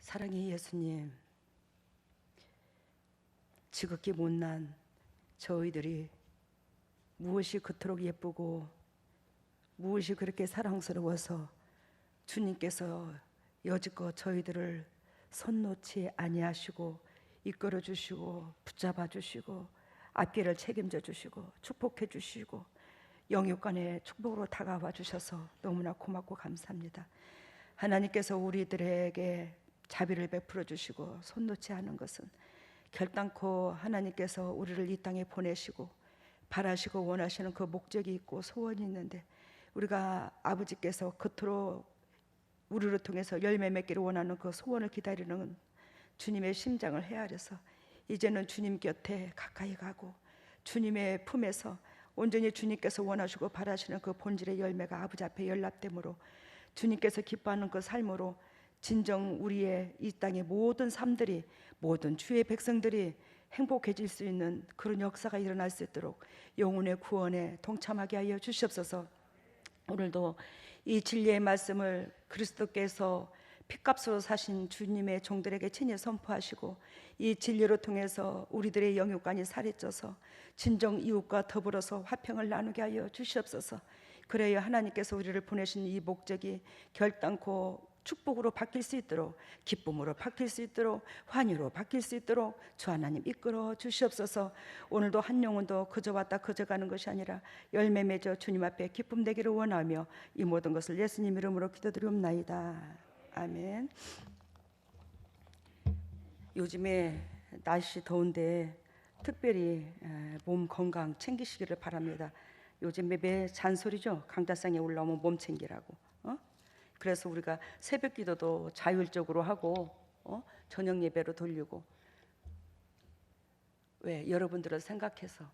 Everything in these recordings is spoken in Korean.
사랑의 예수님, 지극히 못난 저희들이 무엇이 그토록 예쁘고 무엇이 그렇게 사랑스러워서 주님께서 여지껏 저희들을 손 놓지 아니하시고 이끌어 주시고 붙잡아 주시고 앞길을 책임져 주시고 축복해 주시고 영육간의 축복으로 다가와 주셔서 너무나 고맙고 감사합니다. 하나님께서 우리들에게 자비를 베풀어 주시고 손 놓지 않은 것은 결단코 하나님께서 우리를 이 땅에 보내시고 바라시고 원하시는 그 목적이 있고 소원이 있는데, 우리가 아버지께서 그토록 우리를 통해서 열매 맺기를 원하는 그 소원을 기다리는 주님의 심장을 헤아려서 이제는 주님 곁에 가까이 가고 주님의 품에서 온전히 주님께서 원하시고 바라시는 그 본질의 열매가 아버지 앞에 연락됨으로 주님께서 기뻐하는 그 삶으로 진정 우리의 이 땅의 모든 삶들이, 모든 주의 백성들이 행복해질 수 있는 그런 역사가 일어날 수 있도록 영혼의 구원에 동참하게 하여 주시옵소서. 오늘도 이 진리의 말씀을 그리스도께서 핏값으로 사신 주님의 종들에게 친히 선포하시고 이 진리로 통해서 우리들의 영육간이 살이 쪄서 진정 이웃과 더불어서 화평을 나누게 하여 주시옵소서. 그래야 하나님께서 우리를 보내신 이 목적이 결단코 축복으로 바뀔 수 있도록, 기쁨으로 바뀔 수 있도록, 환희로 바뀔 수 있도록 주 하나님 이끌어 주시옵소서. 오늘도 한 영혼도 그저 왔다 그저 가는 것이 아니라 열매 맺어 주님 앞에 기쁨 되기를 원하며 이 모든 것을 예수님 이름으로 기도드리옵나이다. 아멘. 요즘에 날씨 더운데 특별히 몸 건강 챙기시기를 바랍니다. 요즘에 매 잔소리죠. 강다상에 올라오면 몸 챙기라고. 그래서 우리가 새벽 기도도 자율적으로 하고 저녁 예배로 돌리고, 왜? 여러분들을 생각해서.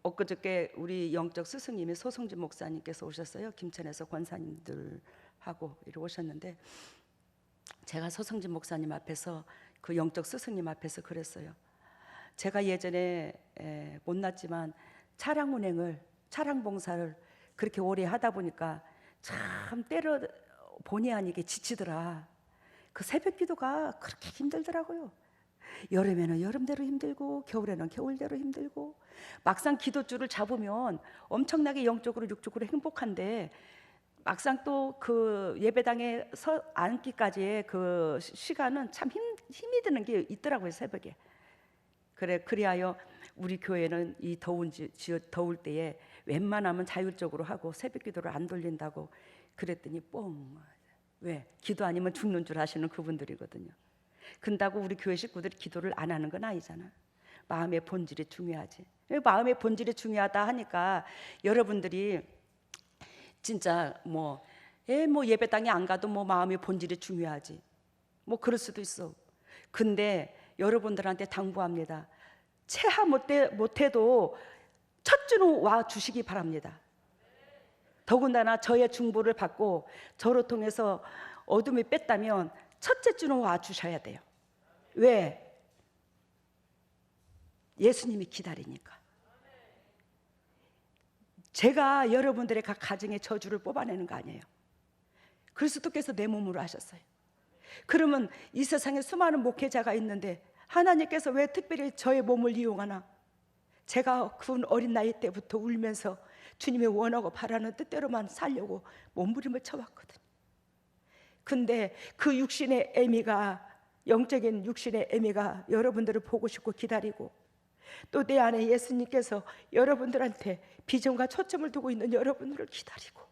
엊그저께 우리 영적 스승님이 소성진 목사님께서 오셨어요. 김천에서 권사님들하고 이렇게 오셨는데, 제가 소성진 목사님 앞에서, 그 영적 스승님 앞에서 그랬어요. 제가 예전에 못났지만 차량 운행을, 차량 봉사를 그렇게 오래 하다 보니까 참 때려 본의 아니게 지치더라. 그 새벽 기도가 그렇게 힘들더라고요. 여름에는 여름대로 힘들고 겨울에는 겨울대로 힘들고, 막상 기도줄을 잡으면 엄청나게 영적으로 육적으로 행복한데 막상 또 그 예배당에 서 앉기까지의 그 시간은 참 힘이 드는 게 있더라고요, 새벽에. 그리하여 우리 교회는 이 더울 때에 웬만하면 자율적으로 하고 새벽 기도를 안 돌린다고 그랬더니 뻥. 왜? 기도 아니면 죽는 줄 아시는 그분들이거든요. 근다고 우리 교회 식구들이 기도를 안 하는 건 아니잖아. 마음의 본질이 중요하지. 마음의 본질이 중요하다 하니까 여러분들이 진짜 예배당에 안 가도 마음의 본질이 중요하지. 그럴 수도 있어. 근데 여러분들한테 당부합니다. 체하 못해도 첫 주는 와 주시기 바랍니다. 더군다나 저의 중보를 받고 저를 통해서 어둠이 뺐다면 첫째 주는 와 주셔야 돼요. 왜? 예수님이 기다리니까. 제가 여러분들의 각 가정의 저주를 뽑아내는 거 아니에요. 그리스도께서 내 몸으로 하셨어요. 그러면 이 세상에 수많은 목회자가 있는데 하나님께서 왜 특별히 저의 몸을 이용하나? 제가 그 어린 나이 때부터 울면서 주님의 원하고 바라는 뜻대로만 살려고 몸부림을 쳐왔거든요. 근데 그 육신의 애미가, 영적인 육신의 애미가 여러분들을 보고 싶고 기다리고, 또 내 안에 예수님께서 여러분들한테 비전과 초점을 두고 있는 여러분들을 기다리고,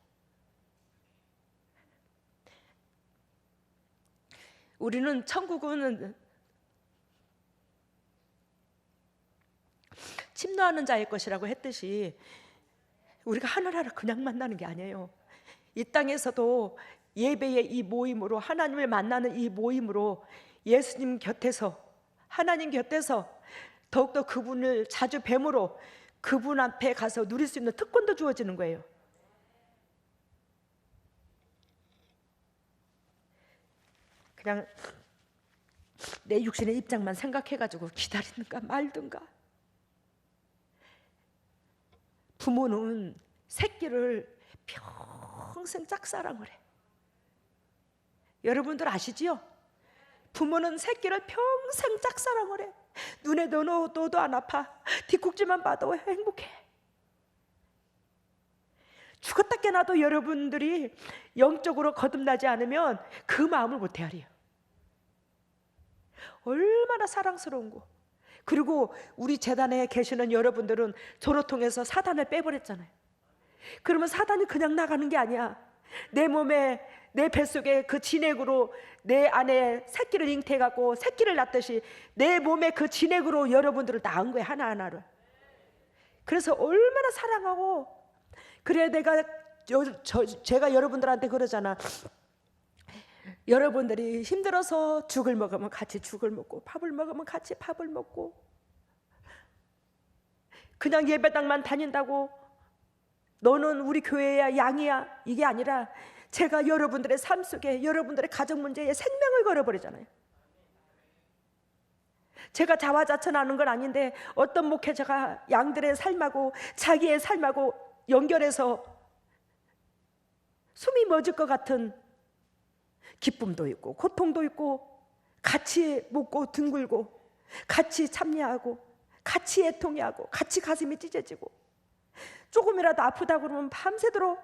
우리는 천국은 침노하는 자의 것이라고 했듯이 우리가 하늘나라 그냥 만나는 게 아니에요. 이 땅에서도 예배의 이 모임으로, 하나님을 만나는 이 모임으로 예수님 곁에서, 하나님 곁에서 더욱더 그분을 자주 뵈므로 그분 앞에 가서 누릴 수 있는 특권도 주어지는 거예요. 그냥 내 육신의 입장만 생각해가지고 기다리는가 말든가. 부모는 새끼를 평생 짝사랑을 해. 여러분들 아시지요? 부모는 새끼를 평생 짝사랑을 해. 눈에 넣어도 안 아파. 뒷국지만 봐도 행복해. 죽었다 깨나도 여러분들이 영적으로 거듭나지 않으면 그 마음을 못 헤아려요. 얼마나 사랑스러운 거. 그리고 우리 재단에 계시는 여러분들은 저를 통해서 사단을 빼버렸잖아요. 그러면 사단이 그냥 나가는 게 아니야. 내 몸에, 내 뱃속에 그 진액으로 내 안에 새끼를 잉태해갖고 새끼를 낳듯이 내 몸에 그 진액으로 여러분들을 낳은 거예요, 하나하나를. 그래서 얼마나 사랑하고. 그래야 제가 여러분들한테 그러잖아. 여러분들이 힘들어서 죽을 먹으면 같이 죽을 먹고, 밥을 먹으면 같이 밥을 먹고, 그냥 예배당만 다닌다고 너는 우리 교회야 양이야 이게 아니라 제가 여러분들의 삶 속에, 여러분들의 가정 문제에 생명을 걸어버리잖아요. 제가 자화자찬하는 건 아닌데 어떤 목회자가 양들의 삶하고 자기의 삶하고 연결해서 숨이 멎을 것 같은 기쁨도 있고 고통도 있고 같이 묻고 둥글고 같이 참여하고 같이 애통해하고 같이 가슴이 찢어지고 조금이라도 아프다 그러면 밤새도록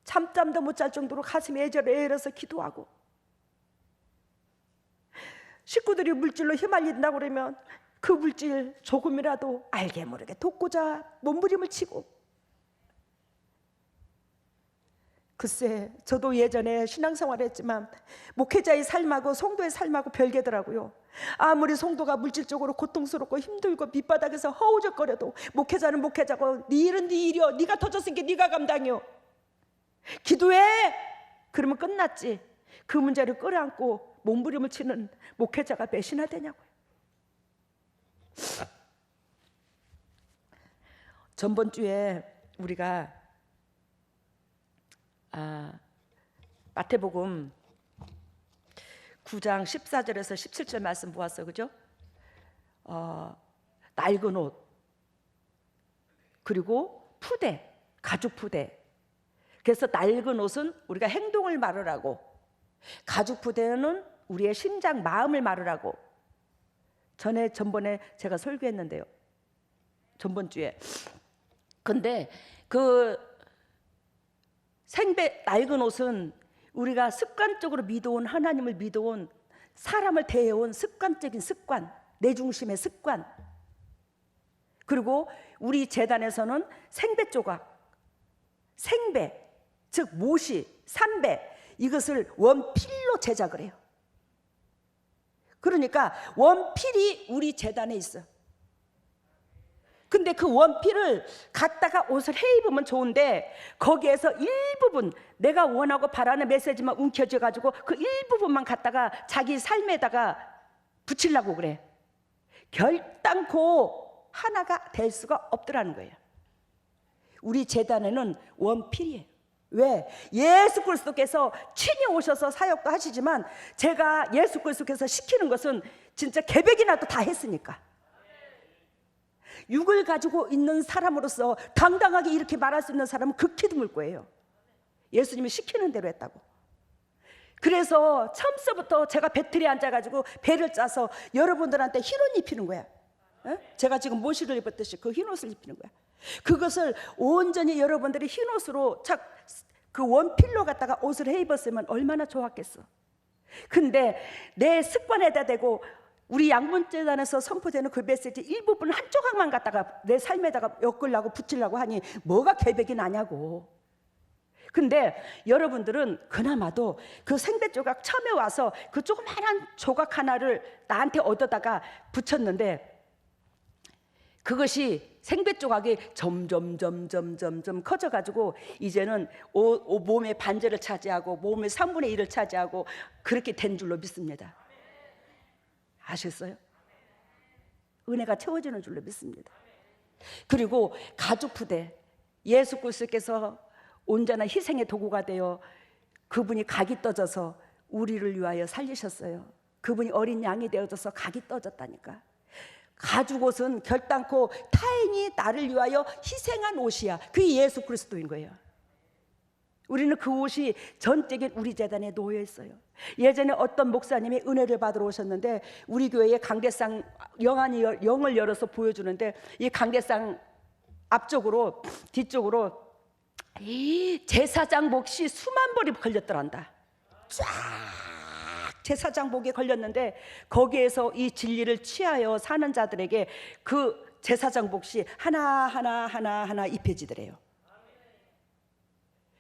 잠도 못 잘 정도로 가슴이 애절해서 기도하고, 식구들이 물질로 휘말린다고 그러면 그 물질 조금이라도 알게 모르게 돕고자 몸부림을 치고. 글쎄, 저도 예전에 신앙생활을 했지만 목회자의 삶하고 성도의 삶하고 별개더라고요. 아무리 성도가 물질적으로 고통스럽고 힘들고 밑바닥에서 허우적거려도 목회자는 목회자고 네 일은 네 일이여, 네가 터졌으니까 네가 감당이여, 기도해! 그러면 끝났지. 그 문제를 끌어안고 몸부림을 치는 목회자가 몇이나 되냐고요. 전번 주에 우리가 마태복음 9장 14절에서 17절 말씀 보았어요. 그죠? 낡은 옷, 그리고 푸대, 가죽 푸대. 그래서 낡은 옷은 우리가 행동을 말하라고, 가죽 푸대는 우리의 심장, 마음을 말하라고. 전번에 제가 설교했는데요, 전번 주에. 근데 그 낡은 옷은 우리가 습관적으로 믿어온, 하나님을 믿어온, 사람을 대해온 습관적인 습관, 내 중심의 습관. 그리고 우리 재단에서는 생배 조각, 생배, 즉 모시, 삼배, 이것을 원필로 제작을 해요. 그러니까 원필이 우리 재단에 있어. 근데 그 원필을 갖다가 옷을 해 입으면 좋은데 거기에서 일부분, 내가 원하고 바라는 메시지만 움켜쥐어 가지고 그 일부분만 갖다가 자기 삶에다가 붙이려고 그래. 결단코 하나가 될 수가 없더라는 거예요. 우리 재단에는 원필이에요. 왜? 예수 그리스도께서 친히 오셔서 사역도 하시지만 제가 예수 그리스도께서 시키는 것은 진짜 계백이나도 다 했으니까. 육을 가지고 있는 사람으로서 당당하게 이렇게 말할 수 있는 사람은 극히 드물 거예요. 예수님이 시키는 대로 했다고. 그래서 처음서부터 제가 배틀에 앉아가지고 배를 짜서 여러분들한테 흰옷 입히는 거야. 제가 지금 모시를 입었듯이 그 흰옷을 입히는 거야. 그것을 온전히 여러분들이 흰옷으로 그 원필로 갖다가 옷을 해 입었으면 얼마나 좋았겠어. 근데 내 습관에다 대고 우리 양문재단에서 선포되는 그 메시지 일부분 한 조각만 갖다가 내 삶에다가 엮으려고 붙이려고 하니 뭐가 계백이 나냐고. 근데 여러분들은 그나마도 그 생배 조각 처음에 와서 그 조그마한 조각 하나를 나한테 얻어다가 붙였는데 그것이 생배 조각이 점점 커져가지고 이제는 몸의 반절을 차지하고 몸의 3분의 1을 차지하고 그렇게 된 줄로 믿습니다. 아셨어요? 은혜가 채워지는 줄로 믿습니다. 그리고 가죽 푸대, 예수 그리스도께서 온전한 희생의 도구가 되어 그분이 각이 떠져서 우리를 위하여 살리셨어요. 그분이 어린 양이 되어져서 각이 떠졌다니까. 가죽 옷은 결단코 타인이 나를 위하여 희생한 옷이야. 그게 예수 그리스도인 거예요. 우리는 그 옷이 전적인 우리 재단에 놓여 있어요. 예전에 어떤 목사님이 은혜를 받으러 오셨는데 우리 교회에 강대상 영을 열어서 보여주는데 이 강대상 앞쪽으로 뒤쪽으로 이 제사장 몫이 수만 벌이 걸렸더란다. 쫙 제사장 목에 걸렸는데 거기에서 이 진리를 취하여 사는 자들에게 그 제사장 몫이 하나 입혀지더래요.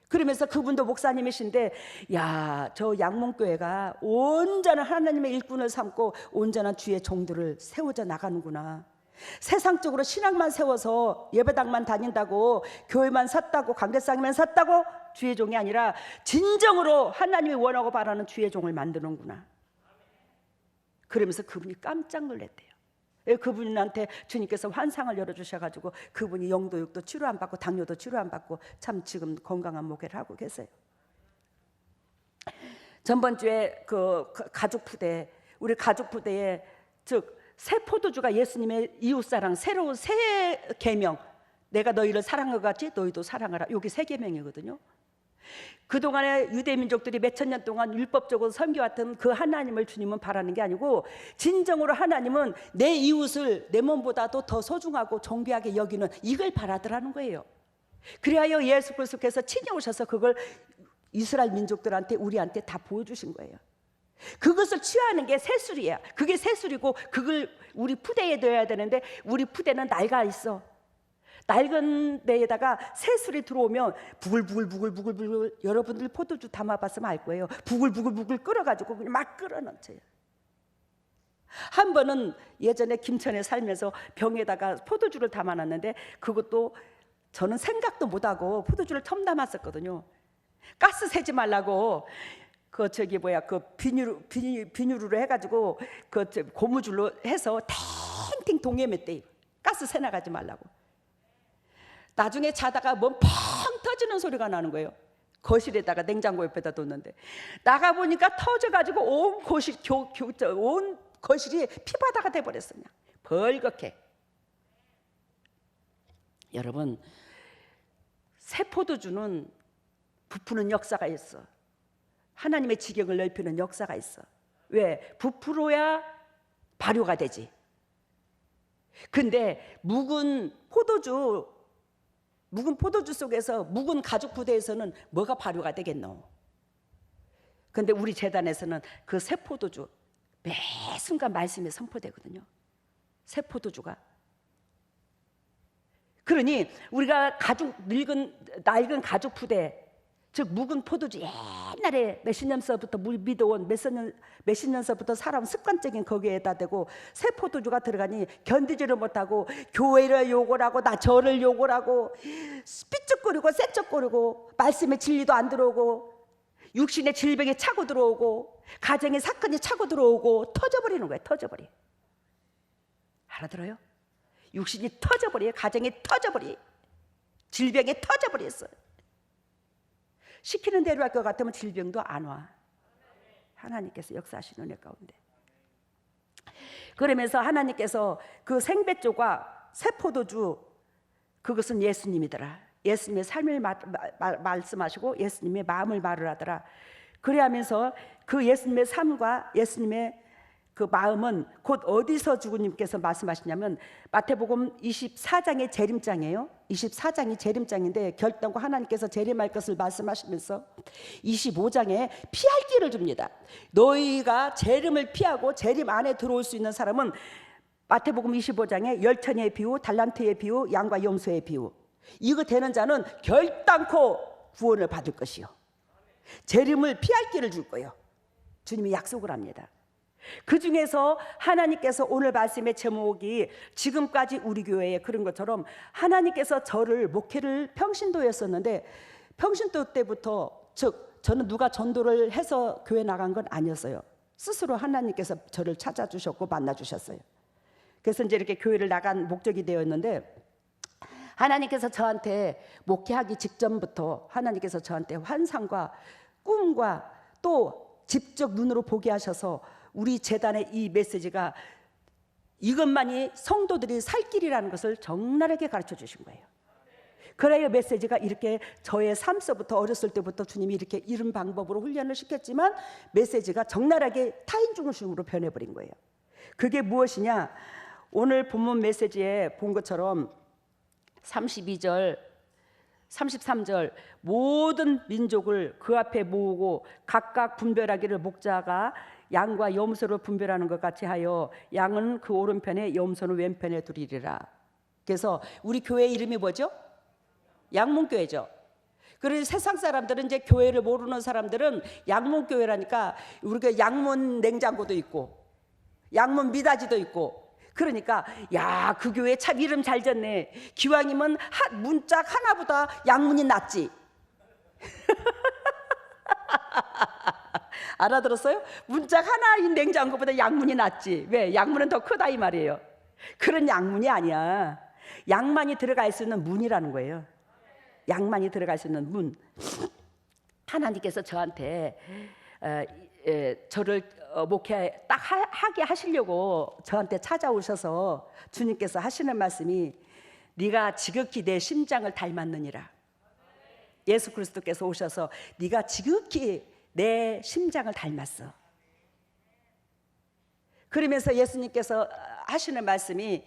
그러면서 그분도 목사님이신데, 야, 저 양문교회가 온전한 하나님의 일꾼을 삼고 온전한 주의 종들을 세워져 나가는구나. 세상적으로 신앙만 세워서 예배당만 다닌다고, 교회만 섰다고, 강대상만 섰다고 주의 종이 아니라 진정으로 하나님이 원하고 바라는 주의 종을 만드는구나. 그러면서 그분이 깜짝 놀랐대요. 그분한테 주님께서 환상을 열어주셔가지고 그분이 영도육도 치료 안 받고 당뇨도 치료 안 받고 참 지금 건강한 목회를 하고 계세요. 전번 주에 그 가족 부대, 우리 가족 부대에 즉 새 포도주가 예수님의 이웃사랑, 새로운 새 계명, 내가 너희를 사랑한 것 같이 너희도 사랑하라. 여기 새 계명이거든요. 그동안에 유대민족들이 몇천 년 동안 율법적으로 섬겨왔던 그 하나님을 주님은 바라는 게 아니고 진정으로 하나님은 내 이웃을 내 몸보다도 더 소중하고 존귀하게 여기는 이걸 바라더라는 거예요. 그리하여 예수 그리스도께서 친히 오셔서 그걸 이스라엘 민족들한테 우리한테 다 보여주신 거예요. 그것을 취하는 게 새술이야. 그게 새술이고 그걸 우리 푸대에 넣어야 되는데 우리 푸대는 낡아 있어. 낡은 데에다가 새술이 들어오면 부글부글 여러분들 포도주 담아봤으면 알 거예요. 부글부글 끓어가지고 그냥 막 끓어넘쳐요. 한 번은 예전에 김천에 살면서 병에다가 포도주를 담아놨는데 그것도 저는 생각도 못하고 포도주를 처음 담았었거든요. 가스 새지 말라고 그 비닐로 해가지고 그 고무줄로 해서 탱탱 동해맸대. 가스 새 나가지 말라고. 나중에 자다가 뭐 펑 터지는 소리가 나는 거예요. 거실에다가 냉장고 옆에다 뒀는데 나가 보니까 터져가지고 온 거실이 피바다가 돼버렸어. 그냥 벌겋게. 여러분, 새 포도주는 부푸는 역사가 있어. 하나님의 지경을 넓히는 역사가 있어. 왜? 부풀어야 발효가 되지. 근데 묵은 포도주 속에서 묵은 가죽 부대에서는 뭐가 발효가 되겠노? 근데 우리 재단에서는 그 새 포도주 매 순간 말씀이 선포되거든요. 새 포도주가. 그러니 우리가 낡은 가죽 부대, 즉 묵은 포도주, 옛날에 몇십 년서부터 믿어온 몇십 년서부터 사람 습관적인 거기에다 대고 새 포도주가 들어가니 견디지를 못하고 교회를 욕을 하고 나 저를 욕을 하고 삐쩍거리고 쎄쩍거리고 말씀의 진리도 안 들어오고 육신의 질병이 차고 들어오고 가정의 사건이 차고 들어오고 터져버리는 거예요. 터져버리. 알아들어요? 육신이 터져버려요. 가정이 터져버리. 질병이 터져버렸어요. 시키는 대로 할 것 같으면 질병도 안 와. 하나님께서 역사하시는 은혜 가운데. 그러면서 하나님께서 그 생배조가 새 포도주, 그것은 예수님이더라. 예수님의 삶을 말씀하시고 예수님의 마음을 말을 하더라. 그래 하면서 그 예수님의 삶과 예수님의 그 마음은 곧 어디서 주님께서 말씀하시냐면 마태복음 24장의 재림장이에요. 24장이 재림장인데 결단과 하나님께서 재림할 것을 말씀하시면서 25장에 피할 길을 줍니다. 너희가 재림을 피하고 재림 안에 들어올 수 있는 사람은 마태복음 25장에 열천의 비유, 달란트의 비유, 양과 염소의 비유. 이거 되는 자는 결단코 구원을 받을 것이요. 재림을 피할 길을 줄 거예요. 주님이 약속을 합니다. 그 중에서 하나님께서 오늘 말씀의 제목이 지금까지 우리 교회에 그런 것처럼 하나님께서 저를 목회를 평신도였었는데 평신도 때부터 즉 저는 누가 전도를 해서 교회 나간 건 아니었어요. 스스로 하나님께서 저를 찾아주셨고 만나주셨어요. 그래서 이제 이렇게 교회를 나간 목적이 되었는데 하나님께서 저한테 목회하기 직전부터 하나님께서 저한테 환상과 꿈과 또 직접 눈으로 보게 하셔서 우리 재단의 이 메시지가 이것만이 성도들이 살 길이라는 것을 적나라하게 가르쳐 주신 거예요. 그래야 메시지가 이렇게 저의 삶서부터 어렸을 때부터 주님이 이렇게 이런 방법으로 훈련을 시켰지만 메시지가 적나라하게 타인 중심으로 변해버린 거예요. 그게 무엇이냐? 오늘 본문 메시지에 본 것처럼 32절 33절 모든 민족을 그 앞에 모으고 각각 분별하기를 목자가 양과 염소를 분별하는 것 같이 하여 양은 그 오른편에 염소는 왼편에 두리리라. 그래서 우리 교회 이름이 뭐죠? 양문교회죠. 그래서 세상 사람들은 이제 교회를 모르는 사람들은 양문교회라니까 우리가 양문 냉장고도 있고 양문 미닫이도 있고 그러니까 야, 그 교회 참 이름 잘 졌네. 기왕이면 문짝 하나보다 양문이 낫지. 알아들었어요? 문짝 하나인 냉장고보다 양문이 낫지. 왜? 양문은 더 크다 이 말이에요. 그런 양문이 아니야. 양만이 들어갈 수 있는 문이라는 거예요. 양만이 들어갈 수 있는 문. 하나님께서 저한테 저를 목회 딱 하게 하시려고 저한테 찾아오셔서 주님께서 하시는 말씀이 네가 지극히 내 심장을 닮았느니라. 예수 그리스도께서 오셔서 네가 지극히 내 심장을 닮았어. 그러면서 예수님께서 하시는 말씀이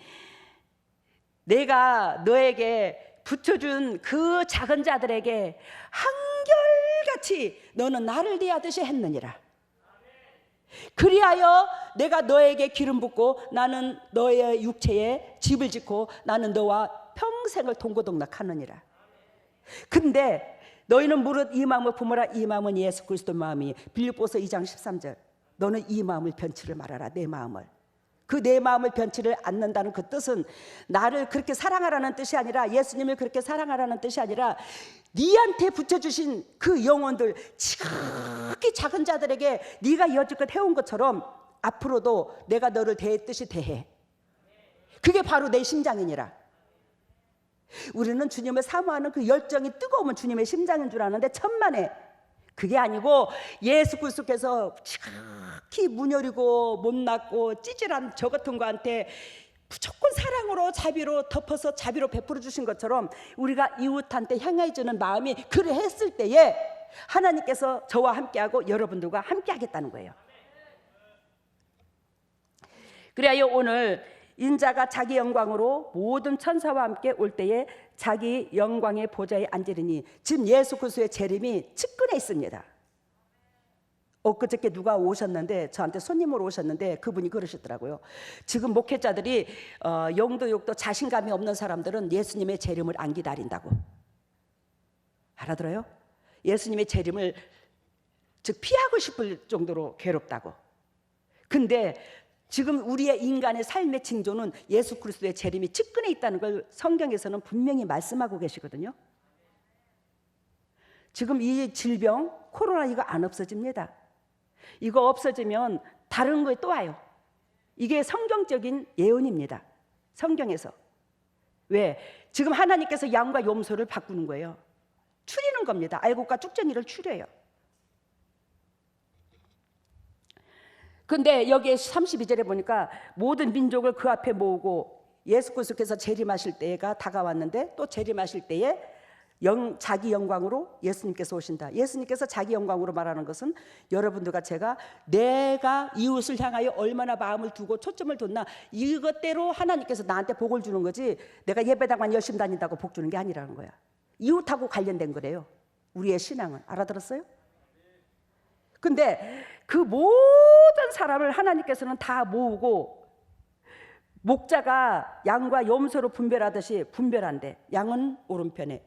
내가 너에게 붙여준 그 작은 자들에게 한결같이 너는 나를 대하듯이 했느니라. 그리하여 내가 너에게 기름 붓고 나는 너의 육체에 집을 짓고 나는 너와 평생을 동고동락하느니라. 근데 너희는 무릇 이 마음을 품으라. 이 마음은 예수 그리스도 마음이. 빌립보서 2장 13절 너는 이 마음을 변치를 말아라. 내 마음을. 그 내 마음을 변치를 않는다는 그 뜻은 나를 그렇게 사랑하라는 뜻이 아니라 예수님을 그렇게 사랑하라는 뜻이 아니라 네한테 붙여주신 그 영혼들 지극히 작은 자들에게 네가 여지껏 해온 것처럼 앞으로도 내가 너를 대했듯이 대해. 그게 바로 내 심장이니라. 우리는 주님을 사모하는 그 열정이 뜨거우면 주님의 심장인 줄 아는데 천만에 그게 아니고 예수 그리스도께서 지극히 문여리고 못났고 찌질한 저 같은 거한테 무조건 사랑으로 자비로 덮어서 자비로 베풀어 주신 것처럼 우리가 이웃한테 향해지는 마음이 그래 했을 때에 하나님께서 저와 함께하고 여러분들과 함께 하겠다는 거예요. 그래야 오늘 인자가 자기 영광으로 모든 천사와 함께 올 때에 자기 영광의 보좌에 앉으리니 지금 예수 그리스도의 재림이 측근에 있습니다. 엊그저께 누가 오셨는데 저한테 손님으로 오셨는데 그분이 그러시더라고요. 지금 목회자들이 영도 욕도 자신감이 없는 사람들은 예수님의 재림을 안 기다린다고. 알아들어요? 예수님의 재림을 즉 피하고 싶을 정도로 괴롭다고. 근데 지금 우리의 인간의 삶의 징조는 예수 그리스도의 재림이 측근에 있다는 걸 성경에서는 분명히 말씀하고 계시거든요. 지금 이 질병 코로나 이거 안 없어집니다. 이거 없어지면 다른 거에 또 와요. 이게 성경적인 예언입니다. 성경에서. 왜? 지금 하나님께서 양과 염소를 바꾸는 거예요. 추리는 겁니다. 알곡과 쭉정이를 추려요. 근데 여기에 32절에 보니까 모든 민족을 그 앞에 모으고 예수 그리스도께서 재림하실 때가 다가왔는데 또 재림하실 때에 자기 영광으로 예수님께서 오신다. 예수님께서 자기 영광으로 말하는 것은 여러분들과 제가 내가 이웃을 향하여 얼마나 마음을 두고 초점을 뒀나 이것대로 하나님께서 나한테 복을 주는 거지 내가 예배당만 열심히 다닌다고 복 주는 게 아니라는 거야. 이웃하고 관련된 거래요. 우리의 신앙은. 알아들었어요? 근데 그 모든 사람을 하나님께서는 다 모으고 목자가 양과 염소로 분별하듯이 분별한대. 양은 오른편에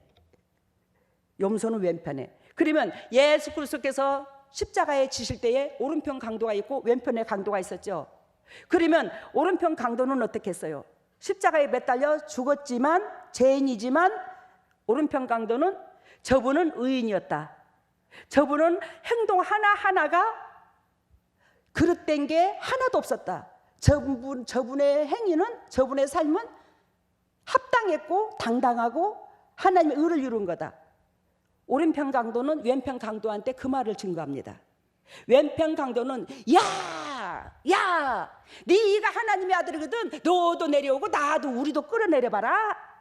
염소는 왼편에. 그러면 예수 그리스도께서 십자가에 지실 때에 오른편 강도가 있고 왼편에 강도가 있었죠. 그러면 오른편 강도는 어떻게 했어요? 십자가에 매달려 죽었지만 죄인이지만 오른편 강도는 저분은 의인이었다. 저분은 행동 하나하나가 그릇된 게 하나도 없었다. 저분의 행위는 저분의 삶은 합당했고 당당하고 하나님의 의를 이룬 거다. 오른편 강도는 왼편 강도한테 그 말을 증거합니다. 왼편 강도는 야 네가 하나님의 아들이거든. 너도 내려오고 나도 우리도 끌어내려봐라.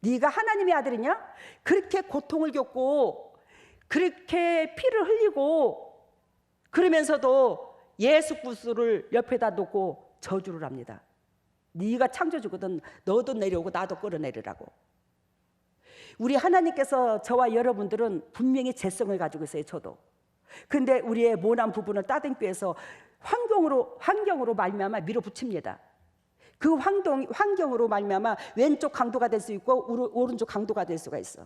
네가 하나님의 아들이냐? 그렇게 고통을 겪고 그렇게 피를 흘리고 그러면서도 예수 그리스도를 옆에다 놓고 저주를 합니다. 네가 창조주거든. 너도 내려오고 나도 끌어내리라고. 우리 하나님께서 저와 여러분들은 분명히 재성을 가지고 있어요. 저도. 근데 우리의 모난 부분을 따듬기위해서 환경으로 말미암아 밀어붙입니다. 그 환경으로 말미암아 왼쪽 강도가 될 수 있고 오른쪽 강도가 될 수가 있어.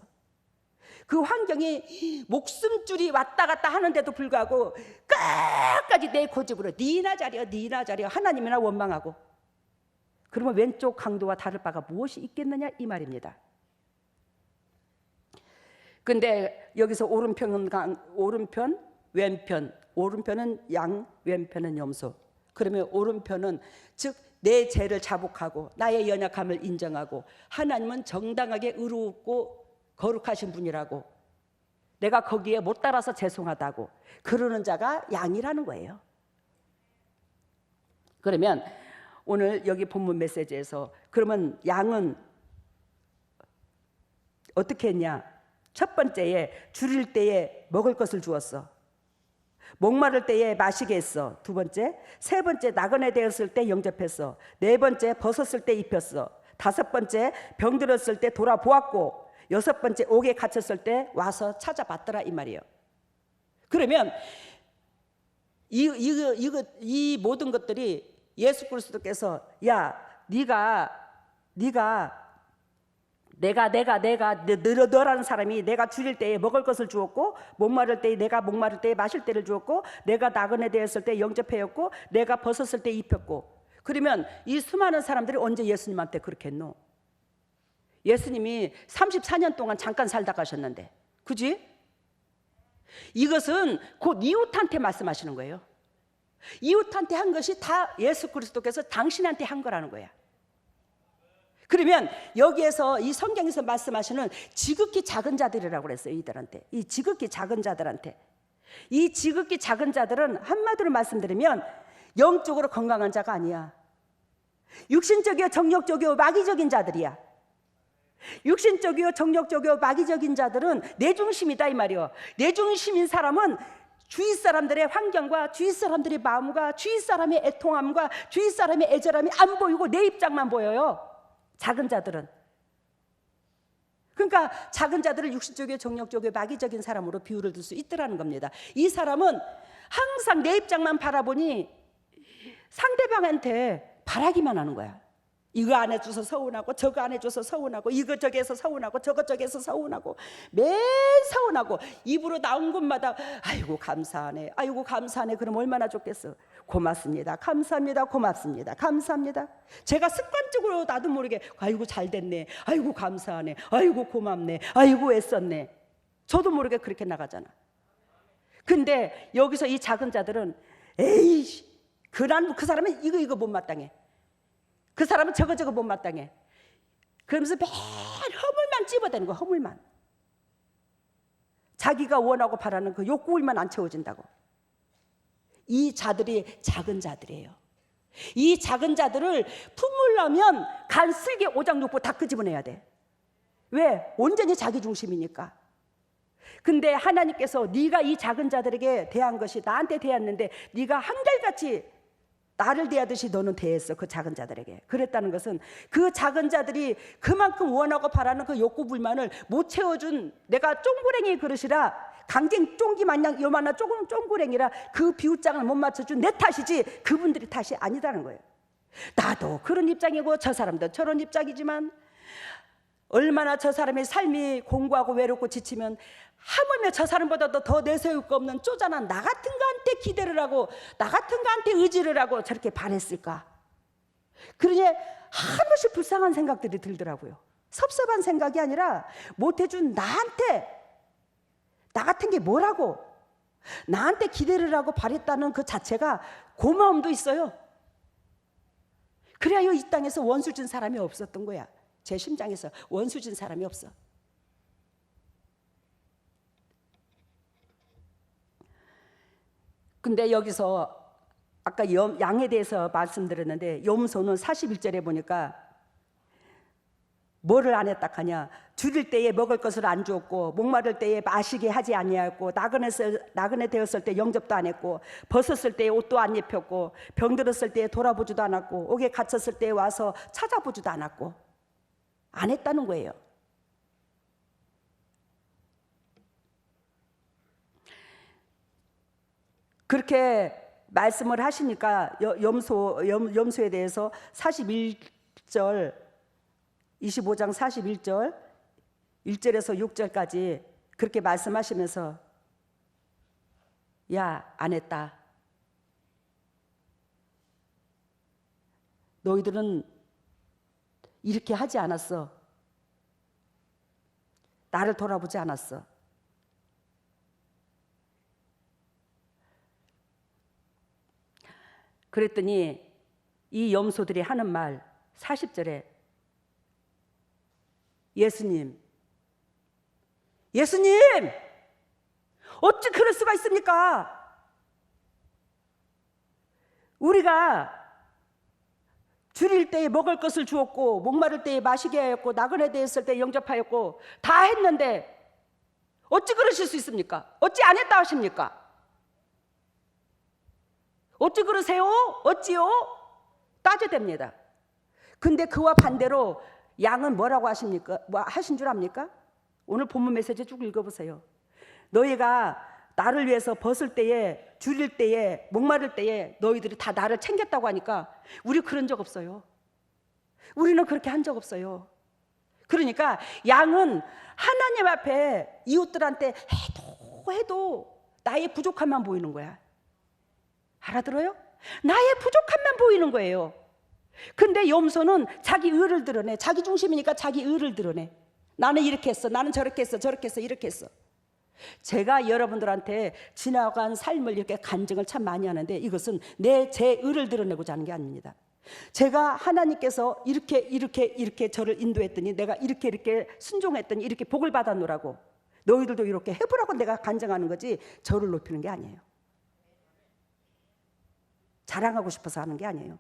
그 환경이 목숨줄이 왔다 갔다 하는데도 불구하고 끝까지 내 고집으로 니나 자리야 하나님이나 원망하고, 그러면 왼쪽 강도와 다를 바가 무엇이 있겠느냐 이 말입니다. 근데 여기서 오른편은 왼편, 오른편은 양, 왼편은 염소. 그러면 오른편은 즉 내 죄를 자복하고 나의 연약함을 인정하고 하나님은 정당하게 의롭고 거룩하신 분이라고, 내가 거기에 못 따라서 죄송하다고 그러는 자가 양이라는 거예요. 그러면 오늘 여기 본문 메시지에서 그러면 양은 어떻게 했냐? 첫 번째에 줄일 때에 먹을 것을 주었어. 목마를 때에 마시게 했어. 두 번째, 세 번째 나그네 되었을 때 영접했어. 네 번째 벗었을 때 입혔어. 다섯 번째 병들었을 때 돌아보았고, 여섯 번째 옥에 갇혔을 때 와서 찾아봤더라 이 말이에요. 그러면 이 모든 것들이 예수 그리스도께서 야 네가 너라는 사람이 내가 줄일 때에 먹을 것을 주었고, 목마를 때에 내가 목마를 때에 마실 때를 주었고, 내가 나그네 되었을 때 영접하였고, 내가 벗었을 때 입혔고. 그러면 이 수많은 사람들이 언제 예수님한테 그렇게 했노? 예수님이 34년 동안 잠깐 살다 가셨는데, 그지? 이것은 곧 이웃한테 말씀하시는 거예요. 이웃한테 한 것이 다 예수 그리스도께서 당신한테 한 거라는 거야. 그러면 여기에서 이 성경에서 말씀하시는 지극히 작은 자들이라고 그랬어요. 이들한테, 이 지극히 작은 자들한테. 이 지극히 작은 자들은 한마디로 말씀드리면 영적으로 건강한 자가 아니야. 육신적이요 정력적이요 마귀적인 자들이야. 육신적이요 정력적이요 마귀적인 자들은 내 중심이다 이 말이요. 내 중심인 사람은 주위 사람들의 환경과 주위 사람들의 마음과 주위 사람의 애통함과 주위 사람의 애절함이 안 보이고 내 입장만 보여요. 작은 자들은. 그러니까 작은 자들을 육신적이요 정력적이요 마귀적인 사람으로 비유를 들 수 있더라는 겁니다. 이 사람은 항상 내 입장만 바라보니 상대방한테 바라기만 하는 거야. 이거 안 해줘서 서운하고 저거 안 해줘서 서운하고 이거 저기에서 서운하고 저거 저기에서 서운하고 매일 서운하고 입으로 나온 곳마다 아이고 감사하네, 아이고 감사하네. 그럼 얼마나 좋겠어. 고맙습니다, 감사합니다, 고맙습니다, 감사합니다. 제가 습관적으로 나도 모르게 아이고 잘 됐네, 아이고 감사하네, 아이고 고맙네, 아이고 애썼네. 저도 모르게 그렇게 나가잖아. 근데 여기서 이 작은 자들은 에이 그 사람은 이거 못마땅해, 그 사람은 저거 못마땅해. 그러면서 매일 허물만 찝어대는 거야. 허물만. 자기가 원하고 바라는 그 욕구만 안 채워진다고. 이 자들이 작은 자들이에요. 이 작은 자들을 품으려면 간슬기 오장육부 다 끄집어내야 돼. 왜? 온전히 자기 중심이니까. 근데 하나님께서 네가 이 작은 자들에게 대한 것이 나한테 대했는데 네가 한결같이 나를 대하듯이 너는 대했어. 그 작은 자들에게. 그랬다는 것은 그 작은 자들이 그만큼 원하고 바라는 그 욕구 불만을 못 채워준 내가 쫑구랭이 그릇이라, 강갱 쫑기 마냥 요만한 쫑구랭이라 그 비웃장을 못 맞춰준 내 탓이지 그분들이 탓이 아니다는 거예요. 나도 그런 입장이고 저 사람도 저런 입장이지만 얼마나 저 사람의 삶이 공고하고 외롭고 지치면 하물며 저 사람보다도 더 내세울 거 없는 쪼잔한 나 같은 거한테 기대를 하고 나 같은 거한테 의지를 하고 저렇게 바랬을까. 그러니 한없이 불쌍한 생각들이 들더라고요. 섭섭한 생각이 아니라 못해준 나한테 나 같은 게 뭐라고 나한테 기대를 하고 바랬다는 그 자체가 고마움도 있어요. 그래야 이 땅에서 원수 진 사람이 없었던 거야. 제 심장에서 원수 진 사람이 없어. 근데 여기서 아까 양에 대해서 말씀드렸는데 염소는 41절에 보니까 뭐를 안 했다 하냐? 줄일 때에 먹을 것을 안 주었고, 목마를 때에 마시게 하지 아니하였고, 나그네 되었을 때 영접도 안 했고, 벗었을 때에 옷도 안 입혔고, 병들었을 때에 돌아보지도 않았고, 옥에 갇혔을 때에 와서 찾아보지도 않았고, 안 했다는 거예요. 그렇게 말씀을 하시니까 염소에 대해서 41절 25장 41절 1절에서 6절까지 그렇게 말씀하시면서 야, 안 했다. 너희들은 이렇게 하지 않았어. 나를 돌아보지 않았어. 그랬더니 이 염소들이 하는 말 40절에 예수님 어찌 그럴 수가 있습니까? 우리가 줄일 때에 먹을 것을 주었고, 목마를 때에 마시게 하였고, 나그네 되었을 때 영접하였고, 다 했는데 어찌 그러실 수 있습니까? 어찌 안 했다 하십니까? 어찌 그러세요? 어찌요? 따져댑니다. 근데 그와 반대로 양은 뭐라고 하십니까? 뭐 하신 줄 압니까? 오늘 본문 메시지 쭉 읽어보세요. 너희가 나를 위해서 벗을 때에, 줄일 때에, 목마를 때에 너희들이 다 나를 챙겼다고 하니까 우리 그런 적 없어요. 우리는 그렇게 한 적 없어요. 그러니까 양은 하나님 앞에 이웃들한테 해도 나의 부족함만 보이는 거야. 알아들어요? 나의 부족함만 보이는 거예요. 근데 염소는 자기 의를 드러내. 자기 중심이니까 자기 의를 드러내. 나는 이렇게 했어, 나는 저렇게 했어, 저렇게 했어, 이렇게 했어. 제가 여러분들한테 지나간 삶을 이렇게 간증을 참 많이 하는데, 이것은 제 의를 드러내고자 하는 게 아닙니다. 제가 하나님께서 이렇게 저를 인도했더니, 내가 이렇게 순종했더니 이렇게 복을 받아놓으라고, 너희들도 이렇게 해보라고 내가 간증하는 거지, 저를 높이는 게 아니에요. 자랑하고 싶어서 하는 게 아니에요.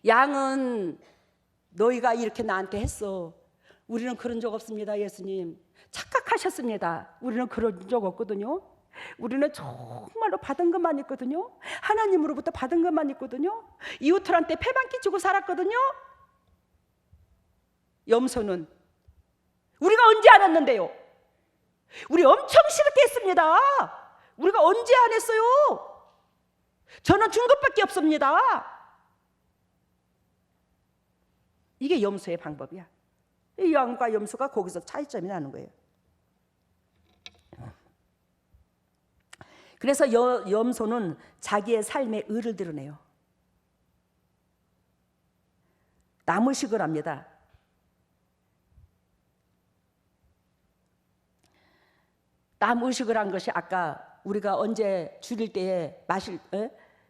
양은 너희가 이렇게 나한테 했어. 우리는 그런 적 없습니다, 예수님. 착각하셨습니다. 우리는 그런 적 없거든요. 우리는 정말로 받은 것만 있거든요. 하나님으로부터 받은 것만 있거든요. 이웃들한테 패만 끼치고 살았거든요. 염소는 우리가 언제 안 했는데요? 우리 엄청 싫게 했습니다. 우리가 언제 안 했어요? 저는 준 것밖에 없습니다. 이게 염소의 방법이야. 이 양과 염소가 거기서 차이점이 나는 거예요. 그래서 염소는 자기의 삶의 의를 드러내요. 남의식을 합니다. 남의식을 한 것이 아까 우리가 언제 죽일 때에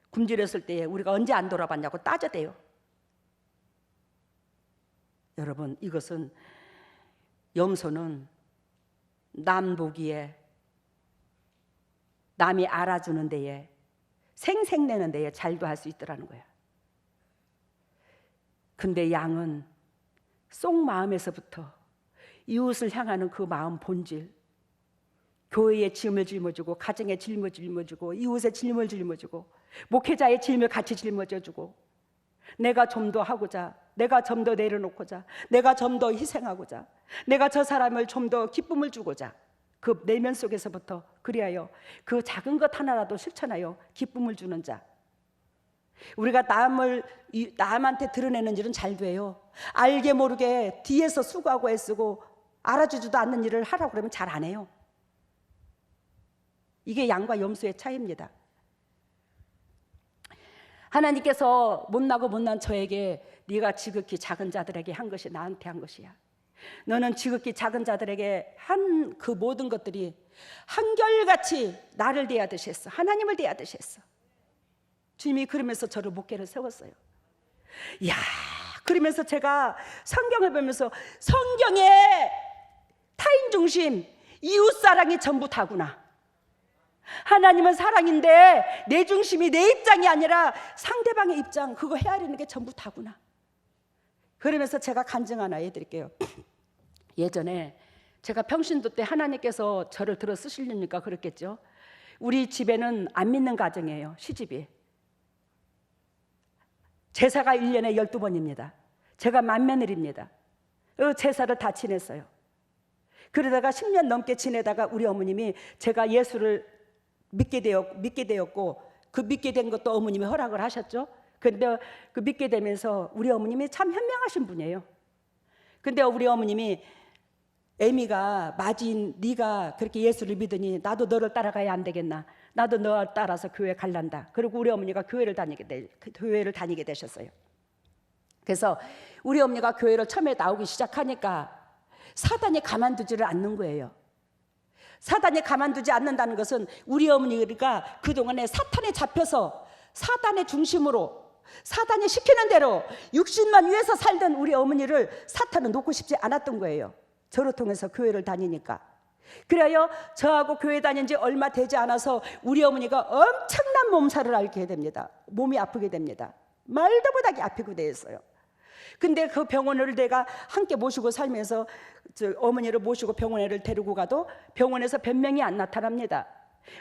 굶주렸을 때에 우리가 언제 안 돌아봤냐고 따져대요. 여러분, 이것은 염소는 남 보기에, 남이 알아주는 데에, 생색내는 데에 잘도 할 수 있더라는 거야. 근데 양은 속마음에서부터 이웃을 향하는 그 마음 본질, 교회의 짐을 짊어지고, 가정의 짐을 짊어지고, 이웃의 짐을 짊어지고, 목회자의 짐을 같이 짊어져주고, 내가 좀 더 하고자, 내가 좀 더 내려놓고자, 내가 좀 더 희생하고자, 내가 저 사람을 좀 더 기쁨을 주고자, 그 내면 속에서부터 그리하여 그 작은 것 하나라도 실천하여 기쁨을 주는 자. 우리가 남한테 드러내는 일은 잘 돼요. 알게 모르게 뒤에서 수고하고 애쓰고 알아주지도 않는 일을 하라고 그러면 잘 안 해요. 이게 양과 염소의 차이입니다. 하나님께서 못나고 못난 저에게 네가 지극히 작은 자들에게 한 것이 나한테 한 것이야. 너는 지극히 작은 자들에게 한 그 모든 것들이 한결같이 나를 대하듯이 했어. 하나님을 대하듯이 했어. 주님이 그러면서 저를 목회를 세웠어요. 이야, 그러면서 제가 성경을 보면서 성경에 타인 중심, 이웃 사랑이 전부 다구나. 하나님은 사랑인데 내 중심이 내 입장이 아니라 상대방의 입장, 그거 헤아리는 게 전부 다구나. 그러면서 제가 간증 하나 해드릴게요. 예전에 제가 평신도 때 하나님께서 저를 들어 쓰시려니까 그랬겠죠. 우리 집에는 안 믿는 가정이에요. 시집이. 제사가 1년에 12번입니다. 제가 맏며느리입니다. 제사를 다 지냈어요. 그러다가 10년 넘게 지내다가 우리 어머님이 제가 예수를 믿게 되었고, 그 믿게 된 것도 어머님이 허락을 하셨죠. 그런데 그 믿게 되면서 우리 어머님이 참 현명하신 분이에요. 근데 우리 어머님이 애미가 마지인 네가 그렇게 예수를 믿으니 나도 너를 따라가야 안 되겠나? 나도 너 따라서 교회 갈란다. 그리고 우리 어머니가 교회를 다니게 되셨어요. 그래서 우리 어머니가 교회를 처음에 나오기 시작하니까 사단이 가만두지를 않는 거예요. 사단이 가만두지 않는다는 것은 우리 어머니가 그동안에 사탄에 잡혀서 사단의 중심으로 사단이 시키는 대로 육신만 위해서 살던 우리 어머니를 사탄은 놓고 싶지 않았던 거예요. 저를 통해서 교회를 다니니까. 그래요 저하고 교회 다닌 지 얼마 되지 않아서 우리 어머니가 엄청난 몸살을 앓게 됩니다. 몸이 아프게 됩니다. 말도 못하게 아프게 되었어요. 근데 그 병원을 내가 함께 모시고 살면서 어머니를 모시고 병원에를 데리고 가도 병원에서 변명이 안 나타납니다.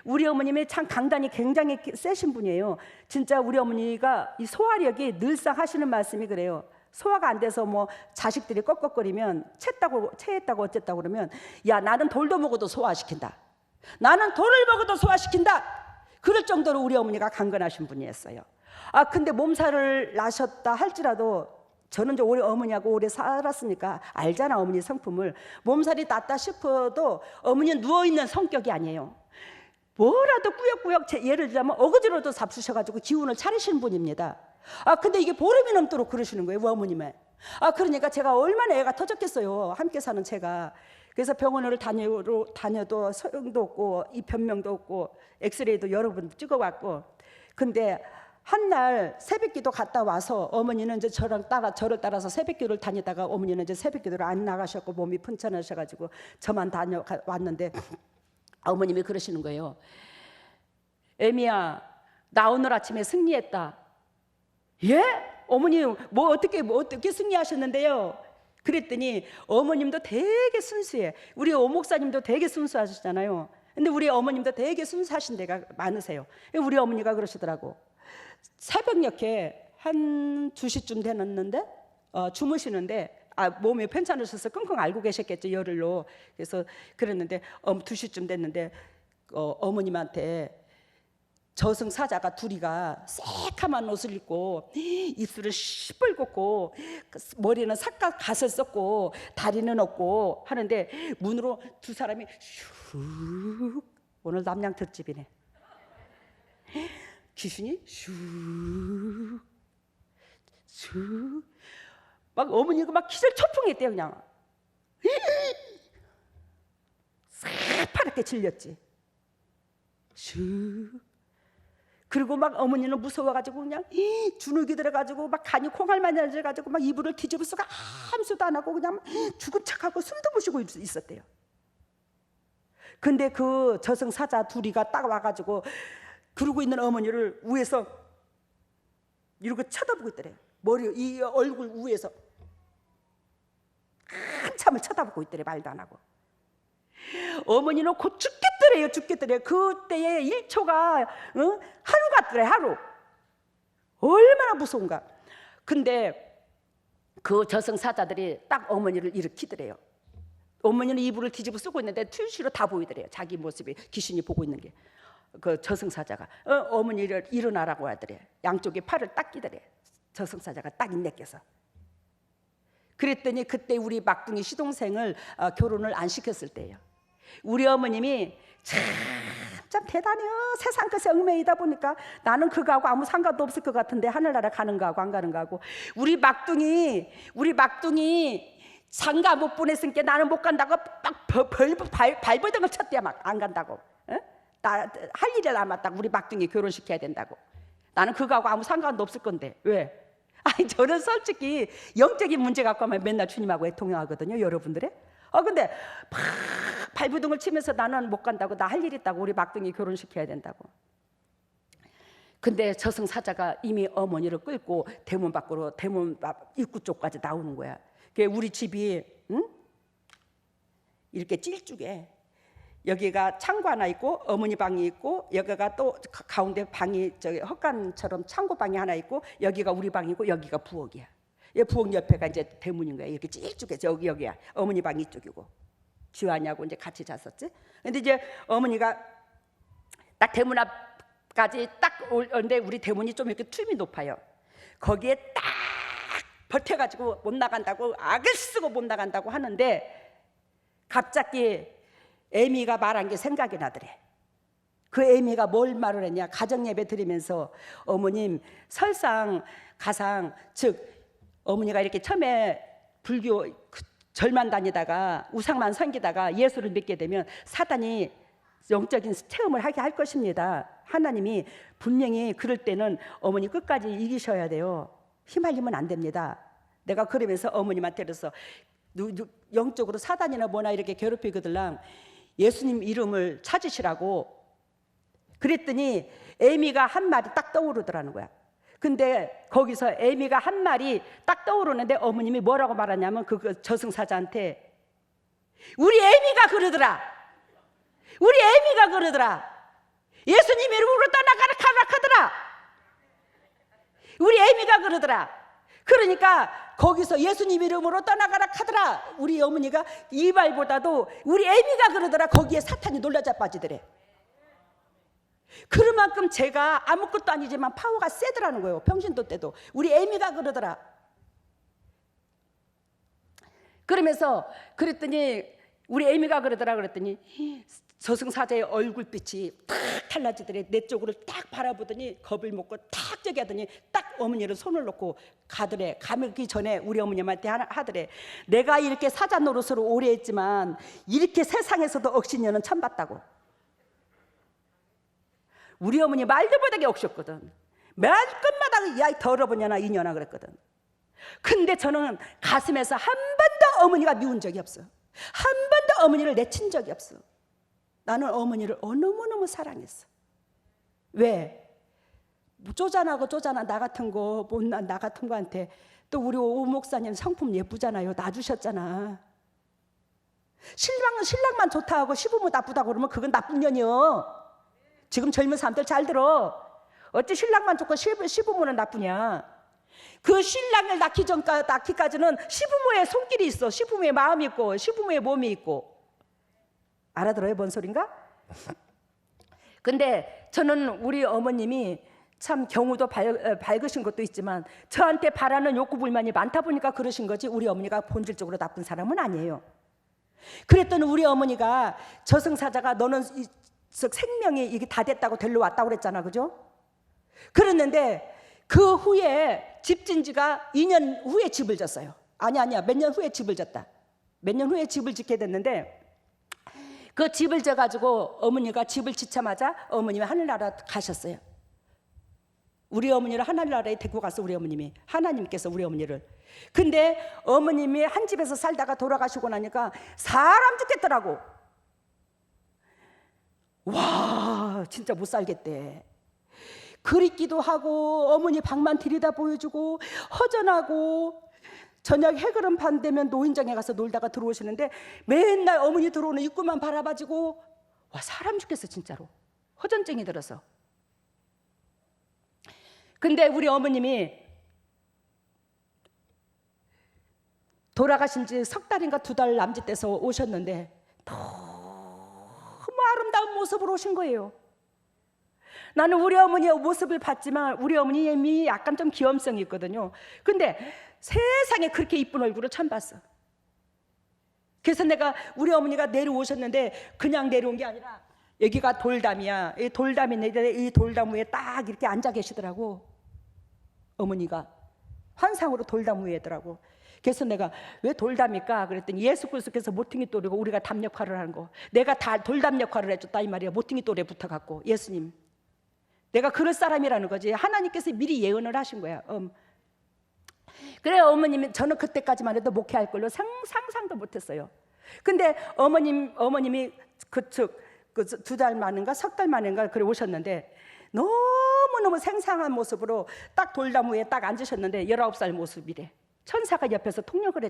우리 어머님이 참 강단이 굉장히 세신 분이에요. 진짜 우리 어머니가 이 소화력이 늘상 하시는 말씀이 그래요. 소화가 안 돼서 뭐 자식들이 꺽꺽거리면 체했다고 어쨌다고 그러면 야 나는 돌도 먹어도 소화시킨다. 나는 돌을 먹어도 소화시킨다. 그럴 정도로 우리 어머니가 강건하신 분이었어요. 근데 몸살을 나셨다 할지라도 저는 이제 우리 어머니하고 오래 살았으니까 알잖아 어머니 성품을. 몸살이 났다 싶어도 어머니는 누워있는 성격이 아니에요. 뭐라도 꾸역꾸역 예를 들자면 어거지로도 잡수셔가지고 기운을 차리시는 분입니다. 근데 이게 보름이 넘도록 그러시는 거예요, 어머님은. 그러니까 제가 얼마나 애가 터졌겠어요, 함께 사는 제가. 그래서 병원을 다녀도 소용도 없고 이 변명도 없고 엑스레이도 여러 번 찍어왔고. 근데 한날 새벽기도 갔다 와서 어머니는 이제 저를 따라서 새벽기도를 다니다가 어머니는 이제 새벽기도를 안 나가셨고 몸이 편찮으셔가지고 저만 다녀왔는데 어머님이 그러시는 거예요. 애미야, 나 오늘 아침에 승리했다. 예? 어머니 뭐 어떻게 승리하셨는데요? 그랬더니 어머님도 되게 순수해. 우리 오목사님도 되게 순수하시잖아요. 근데 우리 어머님도 되게 순수하신 데가 많으세요. 우리 어머니가 그러시더라고. 새벽녘에 한 2시쯤 되었는데 주무시는데 몸이 편찮으셔서 끙끙 앓고 계셨겠죠, 열흘로. 그래서 그랬는데 2시쯤 됐는데 어머님한테 저승사자가 둘이가 새카만 옷을 입고 입술을 시뻘겋고 머리는 삿갓을 썼고 다리는 없고 하는데 문으로 두 사람이 슉. 오늘 남양 특집이네. 귀신이 슉 막 어머니가 막 기절초풍했대요. 그냥 새파랗게 질렸지. 슉. 그리고 막 어머니는 무서워가지고 그냥 주눅이 들어가지고 막 간이 콩알만 열려가지고 막 이불을 뒤집어 쓰고 아무것도 안 하고 그냥 죽은 척하고 숨도 못 쉬고 있었대요. 근데 그 저승사자 둘이가 딱 와가지고 그러고 있는 어머니를 위에서 이러고 쳐다보고 있더래요. 이 얼굴 위에서 한참을 쳐다보고 있더래. 말도 안 하고. 어머니는 곧 죽겠더래요. 그때의 1초가 하루 같더래. 하루. 얼마나 무서운가. 근데 그 저승사자들이 딱 어머니를 일으키더래요. 어머니는 이불을 뒤집어 쓰고 있는데 툴시로 다 보이더래요. 자기 모습이 귀신이 보고 있는 게. 그 저승사자가 어머니를 일어나라고 하더래. 양쪽에 팔을 딱 끼더래. 저승사자가 딱 인내껴서. 그랬더니 그때 우리 막둥이 시동생을 결혼을 안 시켰을 때예요. 우리 어머님이 참 대단해요. 세상 것에 얽매이다 보니까 나는 그거하고 아무 상관도 없을 것 같은데 하늘나라 가는 거하고 안 가는 거하고. 우리 막둥이 장가 못 보냈으니까 나는 못 간다고 막 발버둥을 쳤대요. 막 안 간다고. 나 할 일이 남았다고. 우리 막둥이 결혼시켜야 된다고. 나는 그거하고 아무 상관도 없을 건데 왜? 저는 솔직히 영적인 문제 갖고 하면 맨날 주님하고 통화하거든요, 여러분들의. 근데 막 발부둥을 치면서 나는 못 간다고. 나 할 일 있다고. 우리 막둥이 결혼시켜야 된다고. 근데 저승사자가 이미 어머니를 끌고 대문 밖으로, 대문 입구 쪽까지 나오는 거야. 그게 우리 집이 이렇게 찔쭉해. 여기가 창고 하나 있고 어머니 방이 있고, 여기가 또 가운데 방이 저기 헛간처럼 창고 방이 하나 있고, 여기가 우리 방이고 여기가 부엌이야. 이 부엌 옆에가 이제 대문인 거야. 이렇게 찔쭉해. 여기야 어머니 방 이쪽이고, 지환이하고 이제 같이 잤었지. 근데 이제 어머니가 딱 대문 앞까지 딱 오는데, 우리 대문이 좀 이렇게 툼이 높아요. 거기에 딱 버텨가지고 못 나간다고, 악을 쓰고 못 나간다고 하는데, 갑자기 애미가 말한 게 생각이 나더래. 그 애미가 뭘 말을 했냐, 가정예배 드리면서 어머님 설상 가상, 즉 어머니가 이렇게 처음에 불교 절만 다니다가 우상만 섬기다가 예수를 믿게 되면 사단이 영적인 체험을 하게 할 것입니다. 하나님이 분명히 그럴 때는 어머니 끝까지 이기셔야 돼요. 휘말리면 안 됩니다. 내가 그러면서 어머님한테 그래서 영적으로 사단이나 뭐나 이렇게 괴롭히거들랑 예수님 이름을 찾으시라고 그랬더니 애미가 한 말이 딱 떠오르더라는 거야. 근데 거기서 애미가 한 말이 딱 떠오르는데 어머님이 뭐라고 말하냐면, 그 저승사자한테 우리 애미가 그러더라. 우리 애미가 그러더라. 예수님 이름으로 떠나가라 하더라. 우리 애미가 그러더라. 그러니까 거기서 예수님 이름으로 떠나가라 하더라. 우리 어머니가 이 말보다도 우리 애미가 그러더라. 거기에 사탄이 놀라 자빠지더래. 그만큼 제가 아무것도 아니지만 파워가 세더라는 거예요. 평신도 때도 우리 애미가 그러더라. 그러면서 그랬더니 우리 애미가 그러더라 그랬더니 저승사자의 얼굴빛이 탁 달라지더래. 내 쪽으로 딱 바라보더니 겁을 먹고 탁 저기 하더니 딱 어머니를 손을 놓고 가더래. 가기 전에 우리 어머님한테 하더래. 내가 이렇게 사자 노릇으로 오래 했지만 이렇게 세상에서도 억신여는 처음 봤다고. 우리 어머니 말도 못하게 억셨거든. 말끝마다 야 더러워냐나 이년아 그랬거든. 근데 저는 가슴에서 한 번도 어머니가 미운 적이 없어. 한 번도 어머니를 내친 적이 없어. 나는 어머니를 너무너무 사랑했어. 왜? 쪼잔하고 쪼잔한 나 같은 거, 못난 나 같은 거한테 또 우리 오 목사님 성품 예쁘잖아요. 놔주셨잖아. 신랑만 좋다 하고 시부모 나쁘다고 그러면 그건 나쁜 년이요. 지금 젊은 사람들 잘 들어. 어찌 신랑만 좋고 시부모는 나쁘냐. 그 신랑을 낳기까지는 시부모의 손길이 있어. 시부모의 마음이 있고 시부모의 몸이 있고. 알아들어요? 뭔 소린가? 근데 저는 우리 어머님이 참 경우도 밝으신 것도 있지만 저한테 바라는 욕구 불만이 많다 보니까 그러신 거지, 우리 어머니가 본질적으로 나쁜 사람은 아니에요. 그랬더니 우리 어머니가 저승사자가 너는 생명이 이게 다 됐다고 데리러 왔다고 그랬잖아, 그죠? 그랬는데 그 후에 집진 지가 2년 후에 집을 졌어요. 아니야 몇 년 후에 집을 졌다. 몇 년 후에 집을 짓게 됐는데, 그 집을 져가지고 어머니가 집을 짓자마자 어머님이 하늘나라 가셨어요. 우리 어머니를 하늘나라에 데리고 갔어. 우리 어머님이, 하나님께서 우리 어머니를. 근데 어머님이 한 집에서 살다가 돌아가시고 나니까 사람 죽겠더라고. 와 진짜 못 살겠대. 그립기도 하고 어머니 방만 들이다 보여주고 허전하고, 저녁 해그름 반 되면 노인정에 가서 놀다가 들어오시는데 맨날 어머니 들어오는 입구만 바라봐지고, 와 사람 죽겠어 진짜로. 허전증이 들어서. 근데 우리 어머님이 돌아가신 지 석 달인가 2달 남짓돼서 오셨는데 너무 아름다운 모습으로 오신 거예요. 나는 우리 어머니의 모습을 봤지만 우리 어머님이 약간 좀 귀염성이 있거든요. 근데 세상에 그렇게 이쁜 얼굴을 처음 봤어. 그래서 내가 우리 어머니가 내려오셨는데 그냥 내려온 게 아니라 여기가 돌담이야. 이 돌담인데 이 돌담 위에 딱 이렇게 앉아 계시더라고. 어머니가 환상으로 돌담 위에더라고. 그래서 내가 왜 돌담일까 그랬더니 예수 그리스도께서 모퉁이 돌이고 우리가 담 역할을 하는 거. 내가 다 돌담 역할을 해줬다 이 말이야. 모퉁이 돌에 붙어갖고 예수님, 내가 그럴 사람이라는 거지. 하나님께서 미리 예언을 하신 거야. 그래 어머님이, 저는 그때까지만 해도 목회할 걸로 상상도 못했어요. 근데 어머님이 그쪽 그 2달 만인가 석 달 만인가 그래 오셨는데 너무 너무너무 생생한 모습으로 딱 돌나무에 딱 앉으셨는데 19살 모습이래. 천사가 옆에서 통역을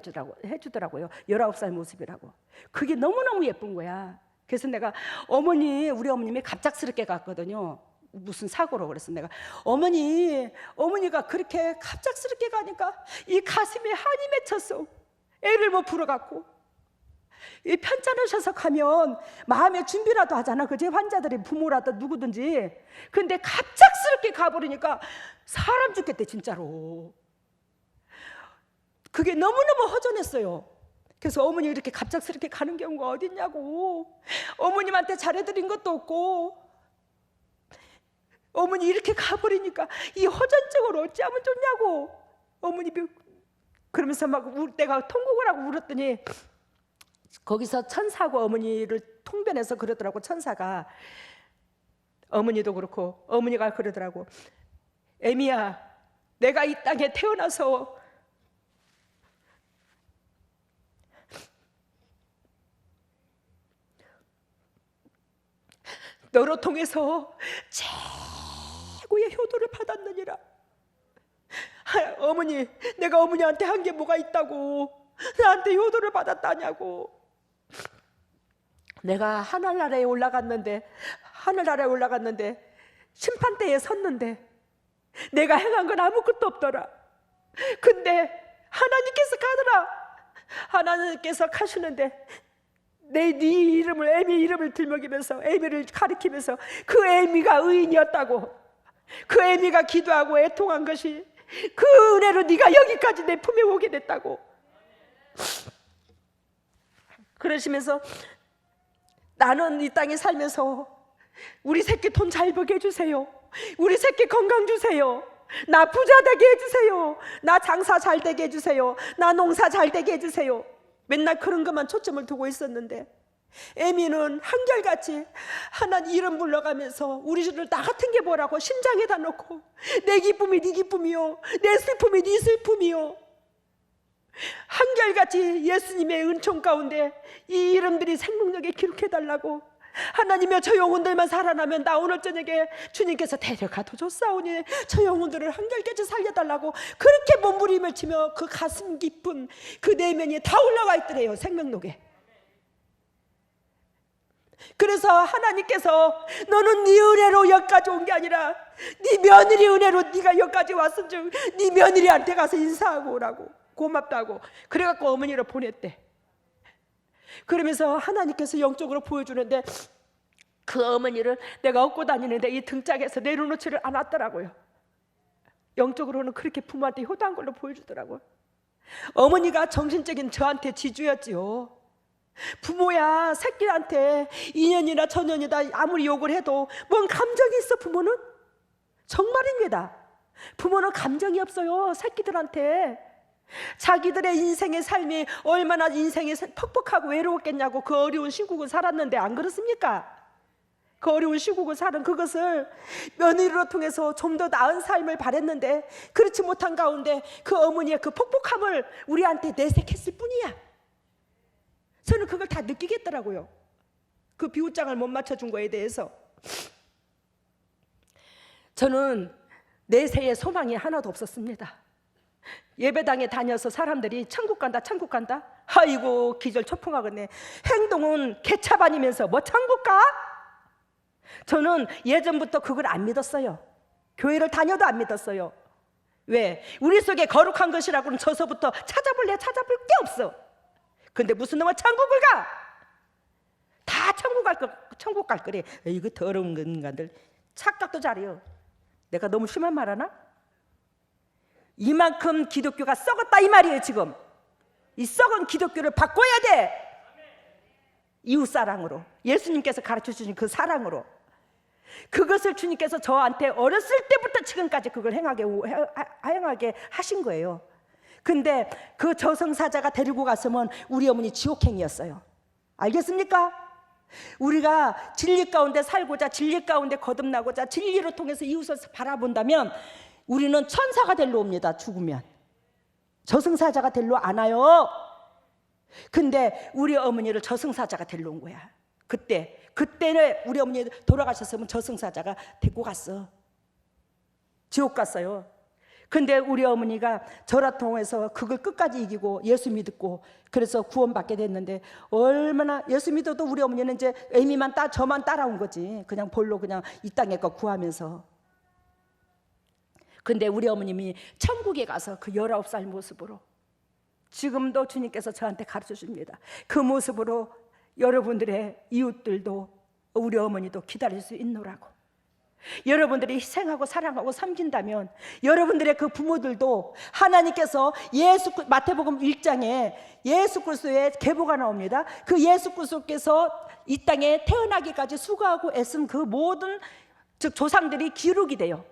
해주더라고요. 19살 모습이라고. 그게 너무너무 예쁜 거야. 그래서 내가 우리 어머님이 갑작스럽게 갔거든요. 무슨 사고로. 그래서 내가 어머니가 그렇게 갑작스럽게 가니까 이 가슴에 한이 맺혔어. 애를 못 풀어갖고 이 편찮으셔서 가면 마음의 준비라도 하잖아. 그제 환자들이 부모라도 누구든지. 근데 갑작스럽게 가버리니까 사람 죽겠대 진짜로. 그게 너무너무 허전했어요. 그래서 어머니 이렇게 갑작스럽게 가는 경우가 어딨냐고. 어머님한테 잘해드린 것도 없고 어머니 이렇게 가버리니까 이 허전증을 어찌하면 좋냐고. 어머니 그러면서 막 내가 통곡을 하고 울었더니 거기서 천사하고 어머니를 통변해서 그러더라고. 천사가 어머니도 그렇고 어머니가 그러더라고. 애미야, 내가 이 땅에 태어나서 너로 통해서 최고의 효도를 받았느니라. 어머니, 내가 어머니한테 한 게 뭐가 있다고 나한테 효도를 받았다냐고. 내가 하늘나라에 올라갔는데 심판대에 섰는데 내가 행한 건 아무것도 없더라. 근데 하나님께서 가시는데 네 이름을, 애미 이름을 들먹이면서 애미를 가리키면서 그 애미가 의인이었다고. 그 애미가 기도하고 애통한 것이 그 은혜로 네가 여기까지 내 품에 오게 됐다고. 그러시면서 나는 이 땅에 살면서 우리 새끼 돈 잘 벌게 해주세요. 우리 새끼 건강 주세요. 나 부자 되게 해주세요. 나 장사 잘 되게 해주세요. 나 농사 잘 되게 해주세요. 맨날 그런 것만 초점을 두고 있었는데 애미는 한결같이 하나님 이름 불러가면서 우리를 나 같은 게 뭐라고 심장에다 놓고 내 기쁨이 네 기쁨이요, 내 슬픔이 네 슬픔이요, 한결같이 예수님의 은총 가운데 이 이름들이 생명력에 기록해달라고. 하나님이여, 저 영혼들만 살아나면 나 오늘 저녁에 주님께서 데려가도 좋사오니 저 영혼들을 한결같이 살려달라고 그렇게 몸부림을 치며 그 가슴 깊은 그 내면이 다 올라가 있더래요, 생명록에. 그래서 하나님께서 너는 네 은혜로 여기까지 온 게 아니라 네 며느리 은혜로 네가 여기까지 왔은 줄 네 며느리한테 가서 인사하고 오라고, 고맙다고. 그래갖고 어머니를 보냈대. 그러면서 하나님께서 영적으로 보여주는데 그 어머니를 내가 업고 다니는데 이 등짝에서 내려놓지를 않았더라고요. 영적으로는 그렇게 부모한테 효도한 걸로 보여주더라고요. 어머니가 정신적인 저한테 지주였지요. 부모야, 새끼한테 2년이나 천년이다 아무리 욕을 해도 뭔 감정이 있어 부모는? 정말입니다. 부모는 감정이 없어요, 새끼들한테. 자기들의 인생의 삶이 얼마나 인생이 퍽퍽하고 외로웠겠냐고 그 어려운 시국을 살았는데 안 그렇습니까? 그 어려운 시국을 사는 그것을 며느리로 통해서 좀 더 나은 삶을 바랬는데 그렇지 못한 가운데 그 어머니의 그 폭폭함을 우리한테 내색했을 뿐이야. 저는 그걸 다 느끼겠더라고요. 그 비웃장을 못 맞춰준 거에 대해서. 저는 내세에 소망이 하나도 없었습니다. 예배당에 다녀서 사람들이 천국 간다 천국 간다, 아이고 기절 초풍하겠네. 행동은 개차반이면서 뭐 천국 가? 저는 예전부터 그걸 안 믿었어요. 교회를 다녀도 안 믿었어요. 왜? 우리 속에 거룩한 것이라고는 저서부터 찾아볼 게 없어. 근데 무슨 놈은 천국을 가? 다 천국 갈 거래. 이거 더러운 인간들. 착각도 잘해요. 내가 너무 심한 말 하나? 이만큼 기독교가 썩었다 이 말이에요. 지금 이 썩은 기독교를 바꿔야 돼. 이웃사랑으로, 예수님께서 가르쳐주신 그 사랑으로. 그것을 주님께서 저한테 어렸을 때부터 지금까지 그걸 행하게 하신 거예요. 근데 그 저승사자가 데리고 갔으면 우리 어머니 지옥행이었어요. 알겠습니까? 우리가 진리 가운데 살고자, 진리 가운데 거듭나고자, 진리로 통해서 이웃을 바라본다면 우리는 천사가 될로 옵니다. 죽으면 저승사자가 될로 안 와요. 근데 우리 어머니를 저승사자가 데리러 온 거야. 그때는 우리 어머니 돌아가셨으면 저승사자가 데리고 갔어. 지옥 갔어요. 근데 우리 어머니가 저라 통해서 그걸 끝까지 이기고 예수 믿고 그래서 구원받게 됐는데, 얼마나 예수 믿어도 우리 어머니는 이제 애미만 저만 따라온 거지. 그냥 볼로 그냥 이 땅에 거 구하면서. 근데 우리 어머님이 천국에 가서 그 19살 모습으로 지금도 주님께서 저한테 가르쳐 줍니다. 그 모습으로 여러분들의 이웃들도 우리 어머니도 기다릴 수 있노라고. 여러분들이 희생하고 사랑하고 섬긴다면 여러분들의 그 부모들도 하나님께서 마태복음 1장에 예수 그리스도의 계보가 나옵니다. 그 예수 그리스도께서 이 땅에 태어나기까지 수고하고 애쓴 그 모든 즉 조상들이 기록이 돼요.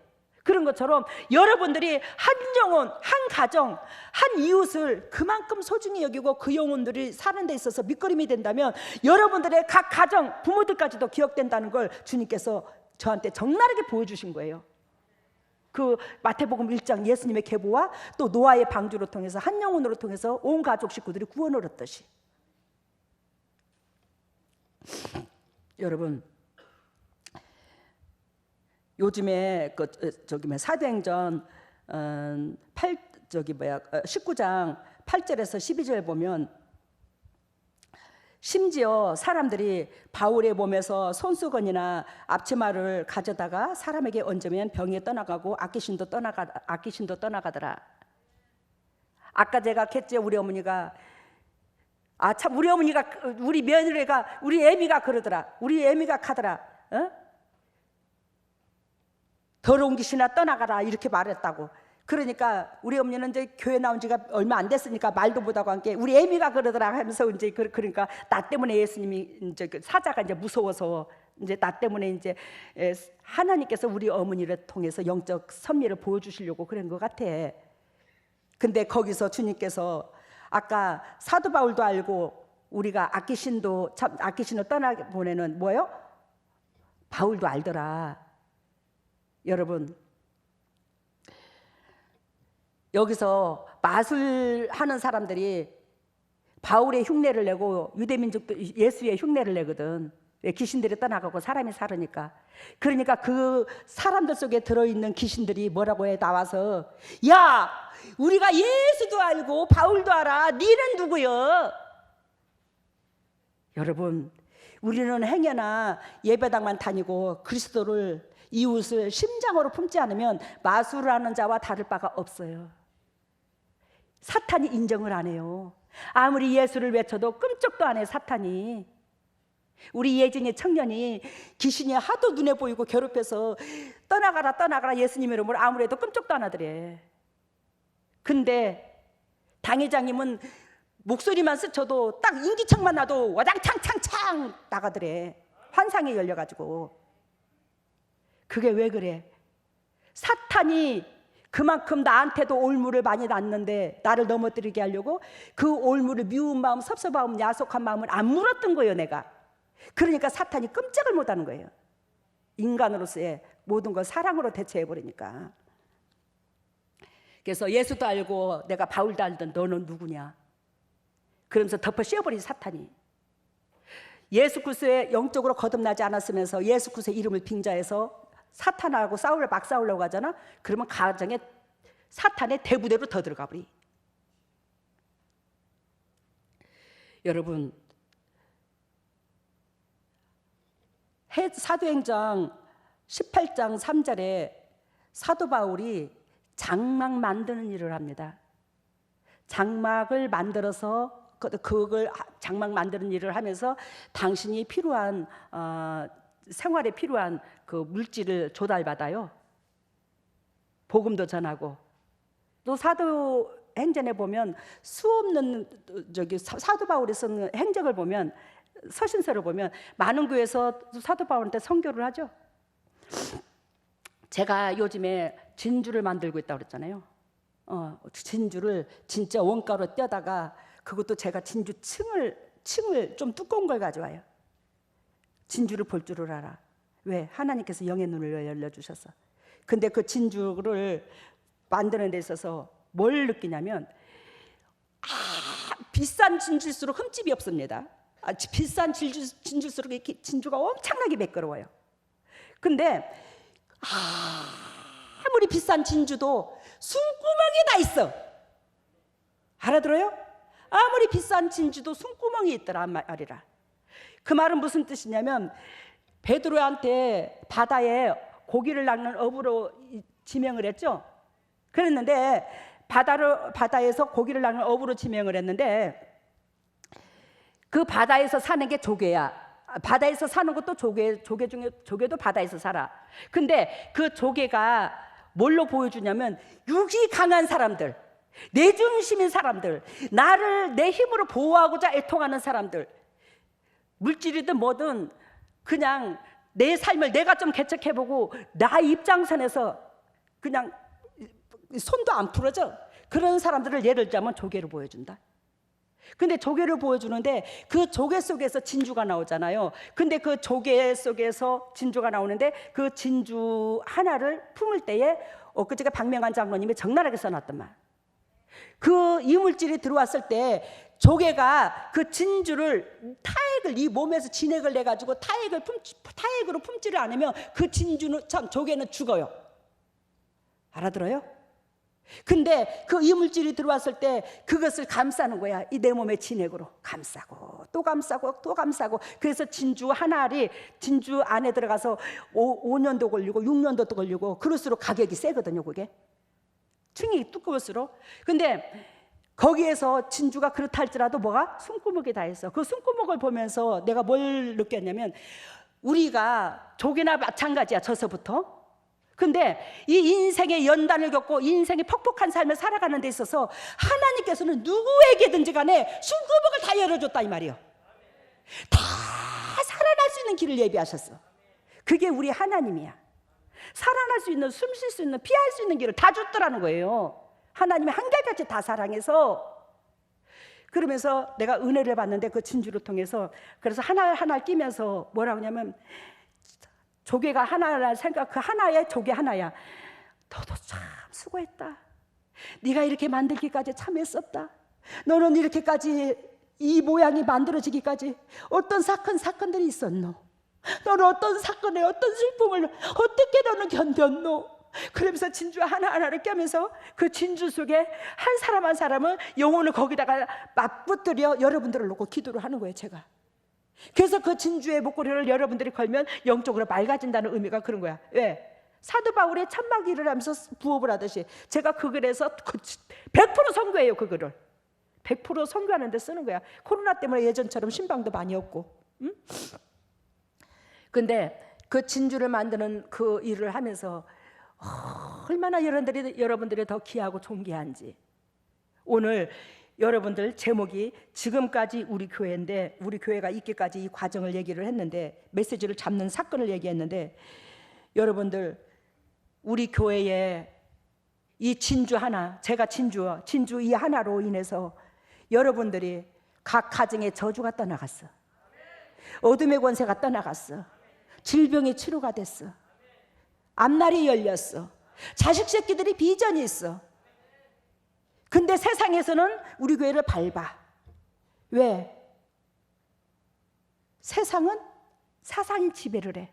그런 것처럼 여러분들이 한 영혼, 한 가정, 한 이웃을 그만큼 소중히 여기고 그 영혼들이 사는 데 있어서 밑거름이 된다면 여러분들의 각 가정, 부모들까지도 기억된다는 걸 주님께서 저한테 적나라하게 보여주신 거예요. 그 마태복음 1장 예수님의 계보와 또 노아의 방주로 통해서 한 영혼으로 통해서 온 가족 식구들이 구원을 얻었듯이. 여러분, 요즘에 사도행전 19장 8절에서 12절 보면 심지어 사람들이 바울의 몸에서 손수건이나 앞치마를 가져다가 사람에게 얹으면 병이 떠나가고 악귀신도 떠나가더라. 아까 제가 했죠. 우리 어머니가 참 우리 어머니가 우리 며느리가 우리 애미가 그러더라. 우리 애미가 가더라. 더러운 귀신아 떠나가라 이렇게 말했다고. 그러니까 우리 어머니는 이제 교회 나온 지가 얼마 안 됐으니까 말도 못하고 함께 우리 애미가 그러더라 하면서 이제 그러니까 나 때문에 예수님이 이제 사자가 이제 무서워서 이제 나 때문에 이제 하나님께서 우리 어머니를 통해서 영적 선미를 보여주시려고 그런 것 같아. 근데 거기서 주님께서 아까 사도 바울도 알고 우리가 악귀신을 떠나보내는 뭐예요? 바울도 알더라. 여러분, 여기서 마술하는 사람들이 바울의 흉내를 내고 유대민족도 예수의 흉내를 내거든. 왜? 귀신들이 떠나가고 사람이 살으니까. 그러니까 그 사람들 속에 들어있는 귀신들이 뭐라고 해? 나와서 야, 우리가 예수도 알고 바울도 알아. 니는 누구여? 여러분, 우리는 행여나 예배당만 다니고 그리스도를 이웃을 심장으로 품지 않으면 마술을 하는 자와 다를 바가 없어요. 사탄이 인정을 안 해요. 아무리 예수를 외쳐도 끔찍도 안 해. 사탄이. 우리 예진이 청년이 귀신이 하도 눈에 보이고 괴롭혀서 떠나가라 예수님 이름으로 아무래도 끔찍도 안 하더래. 근데 당회장님은 목소리만 스쳐도 딱 인기척만 나도 와장창창창 나가더래. 환상이 열려가지고. 그게 왜 그래? 사탄이 그만큼 나한테도 올무를 많이 놨는데 나를 넘어뜨리게 하려고 그 올무를 미운 마음, 섭섭한 마음, 야속한 마음을 안 물었던 거예요, 내가. 그러니까 사탄이 끔찍을 못하는 거예요. 인간으로서의 모든 걸 사랑으로 대체해버리니까. 그래서 예수도 알고 내가 바울도 알던 너는 누구냐? 그러면서 덮어 씌워버린 사탄이. 예수 그리스도의 영적으로 거듭나지 않았으면서 예수 그리스도의 이름을 빙자해서 사탄하고 막 싸우려고 하잖아. 그러면 가정에 사탄의 대부대로 더 들어가 버리. 여러분, 사도행전 18장 3절에 사도 바울이 장막 만드는 일을 합니다. 장막을 만들어서 그걸 장막 만드는 일을 하면서 당신이 필요한 생활에 필요한 그 물질을 조달받아요. 복음도 전하고. 또 사도행전에 보면 수없는 사도 바울이 쓴 행적을 보면, 서신서를 보면 많은 교회에서 사도 바울한테 선교를 하죠. 제가 요즘에 진주를 만들고 있다고 그랬잖아요. 진주를 진짜 원가로 떼다가 그것도 제가 진주 층을 좀 두꺼운 걸 가져와요. 진주를 볼 줄을 알아. 왜? 하나님께서 영의 눈을 열려주셔서. 근데 그 진주를 만드는 데 있어서 뭘 느끼냐면 비싼 진주일수록 흠집이 없습니다. 비싼 진주일수록 이렇게 진주가 엄청나게 매끄러워요. 근데 아무리 비싼 진주도 숨구멍이 다 있어. 알아들어요? 아무리 비싼 진주도 숨구멍이 있더라 말이라. 그 말은 무슨 뜻이냐면 베드로한테 바다에 고기를 낚는 어부로 지명을 했죠. 그랬는데 바다에서 고기를 낚는 어부로 지명을 했는데 그 바다에서 사는 게 조개야. 바다에서 사는 것도 조개도 바다에서 살아. 근데 그 조개가 뭘로 보여주냐면 육이 강한 사람들, 내 중심인 사람들, 나를 내 힘으로 보호하고자 애통하는 사람들, 물질이든 뭐든 그냥 내 삶을 내가 좀 개척해보고 나 입장선에서 그냥 손도 안 풀어져. 그런 사람들을 예를 들자면 조개로 보여준다. 근데 조개를 보여주는데 그 조개 속에서 진주가 나오잖아요. 근데 그 조개 속에서 진주가 나오는데 그 진주 하나를 품을 때에 엊그저께 박명환 장로님이 적나라하게 써놨단 말. 그 이물질이 들어왔을 때 조개가 그 진주를 타액을 이 몸에서 진액을 내 가지고 타액으로 품지를 않으면 그 진주는 참 조개는 죽어요. 알아들어요? 근데 그 이물질이 들어왔을 때 그것을 감싸는 거야. 이 내 몸의 진액으로 감싸고 또 감싸고 또 감싸고. 그래서 진주 한 알이 진주 안에 들어가서 5년도 걸리고 6년도 또 걸리고 그럴수록 가격이 세거든요. 그게 층이 두꺼울수록. 근데 거기에서 진주가 그렇다 할지라도 뭐가 숨구멍이 다 있어. 그 숨구멍을 보면서 내가 뭘 느꼈냐면 우리가 조개나 마찬가지야. 저서부터. 근데 이 인생의 연단을 겪고 인생의 퍽퍽한 삶을 살아가는 데 있어서 하나님께서는 누구에게든지 간에 숨구멍을 다 열어줬다 이 말이에요. 다 살아날 수 있는 길을 예비하셨어. 그게 우리 하나님이야. 살아날 수 있는, 숨 쉴 수 있는, 피할 수 있는 길을 다 줬더라는 거예요. 하나님이 한결같이 다 사랑해서. 그러면서 내가 은혜를 받는데 그 진주를 통해서 그래서 하나 끼면서 뭐라고 하냐면 조개가 하나라 생각, 그 하나에 조개 하나야. 너도 참 수고했다. 네가 이렇게 만들기까지 참 애썼다. 너는 이렇게까지 이 모양이 만들어지기까지 어떤 사건들이 있었노? 너는 어떤 사건에 어떤 슬픔을 어떻게 너는 견뎠노? 그러면서 진주 하나하나를 껴면서 그 진주 속에 한 사람 한 사람은 영혼을 거기다가 맞붙들여 여러분들을 놓고 기도를 하는 거예요. 제가. 그래서 그 진주의 목걸이를 여러분들이 걸면 영적으로 맑아진다는 의미가 그런 거야. 왜? 사도 바울의 천막 일을 하면서 부업을 하듯이 제가 그 글에서 100% 선교해요. 그 글을 100% 선교하는 데 쓰는 거야. 코로나 때문에 예전처럼 신방도 많이 없고. 응? 근데 그 진주를 만드는 그 일을 하면서 얼마나 여러분들이 더 귀하고 존귀한지. 오늘 여러분들 제목이 지금까지 우리 교회인데 우리 교회가 있기까지 이 과정을 얘기를 했는데 메시지를 잡는 사건을 얘기했는데 여러분들 우리 교회에 이 진주 하나, 제가 진주 이 하나로 인해서 여러분들이 각 가정의 저주가 떠나갔어. 어둠의 권세가 떠나갔어. 질병이 치료가 됐어. 앞날이 열렸어. 자식 새끼들이 비전이 있어. 근데 세상에서는 우리 교회를 밟아. 왜? 세상은 사상이 지배를 해.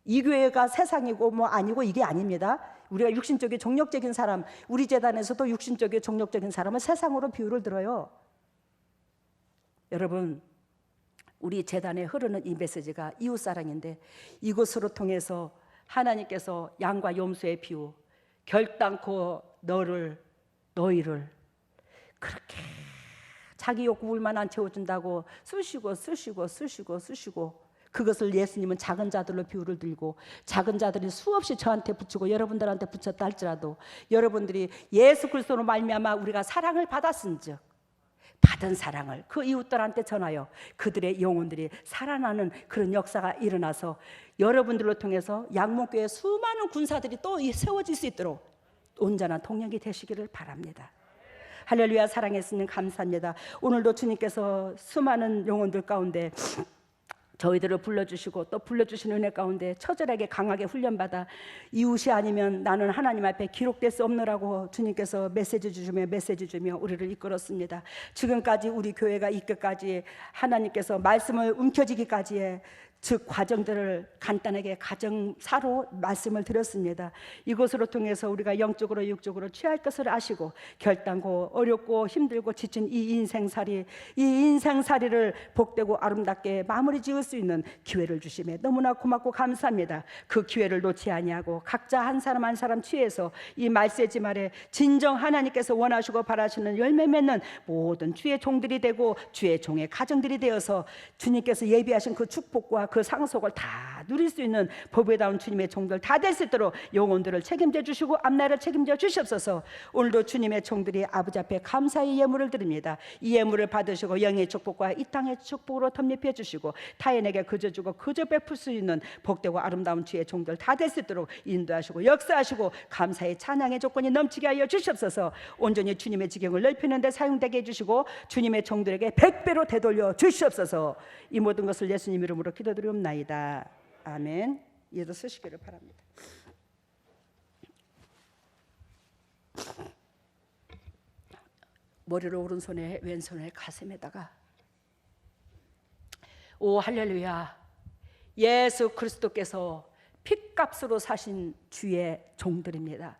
이 교회가 세상이고 뭐 아니고 이게 아닙니다. 우리가 육신적인 종력적인 사람, 우리 재단에서도 육신적인 종력적인 사람은 세상으로 비유를 들어요. 여러분, 우리 재단에 흐르는 이 메시지가 이웃사랑인데 이곳으로 통해서 하나님께서 양과 염소의 비유, 결단코 너희를 그렇게 자기 욕구불만 안 채워준다고 쓰시고 그것을 예수님은 작은 자들로 비유를 들고 작은 자들이 수없이 저한테 붙이고 여러분들한테 붙였다 할지라도 여러분들이 예수 그리스도로 말미암아 우리가 사랑을 받았은즉 받은 사랑을 그 이웃들한테 전하여 그들의 영혼들이 살아나는 그런 역사가 일어나서 여러분들로 통해서 양목교회 수많은 군사들이 또 세워질 수 있도록 온전한 동력이 되시기를 바랍니다. 할렐루야. 사랑했으면 감사합니다. 오늘도 주님께서 수많은 영혼들 가운데 저희들을 불러주시고 또 불러주신 은혜 가운데 처절하게 강하게 훈련받아 이웃이 아니면 나는 하나님 앞에 기록될 수 없노라고 주님께서 메시지 주며 우리를 이끌었습니다. 지금까지 우리 교회가 있기까지 하나님께서 말씀을 움켜쥐기까지의 즉 과정들을 간단하게 가정사로 말씀을 드렸습니다. 이것으로 통해서 우리가 영적으로 육적으로 취할 것을 아시고 결단고 어렵고 힘들고 지친 이 인생살이를 복되고 아름답게 마무리 지을 수 있는 기회를 주심에 너무나 고맙고 감사합니다. 그 기회를 놓지 아니하고 각자 한 사람 한 사람 취해서 이 말세지 말에 진정 하나님께서 원하시고 바라시는 열매 맺는 모든 주의 종들이 되고 주의 종의 가정들이 되어서 주님께서 예비하신 그 축복과 그 상속을 다 누릴 수 있는 보배다운 주님의 종들 다 될 수 있도록 영혼들을 책임져 주시고 앞날을 책임져 주시옵소서. 오늘도 주님의 종들이 아버지 앞에 감사의 예물을 드립니다. 이 예물을 받으시고 영의 축복과 이 땅의 축복으로 덧입혀 주시고 타인에게 그저 주고 그저 베풀 수 있는 복되고 아름다운 주의 종들 다 될 수 있도록 인도하시고 역사하시고 감사의 찬양의 조건이 넘치게 하여 주시옵소서. 온전히 주님의 지경을 넓히는 데 사용되게 해주시고 주님의 종들에게 100배로 되돌려 주시옵소서. 이 모든 것을 예수님 이름으로 기도드리옵나이다. 아멘. 이에도 쓰시기를 바랍니다. 머리를 오른손에 왼손에 가슴에다가 오 할렐루야, 예수 그리스도께서 핏값으로 사신 주의 종들입니다.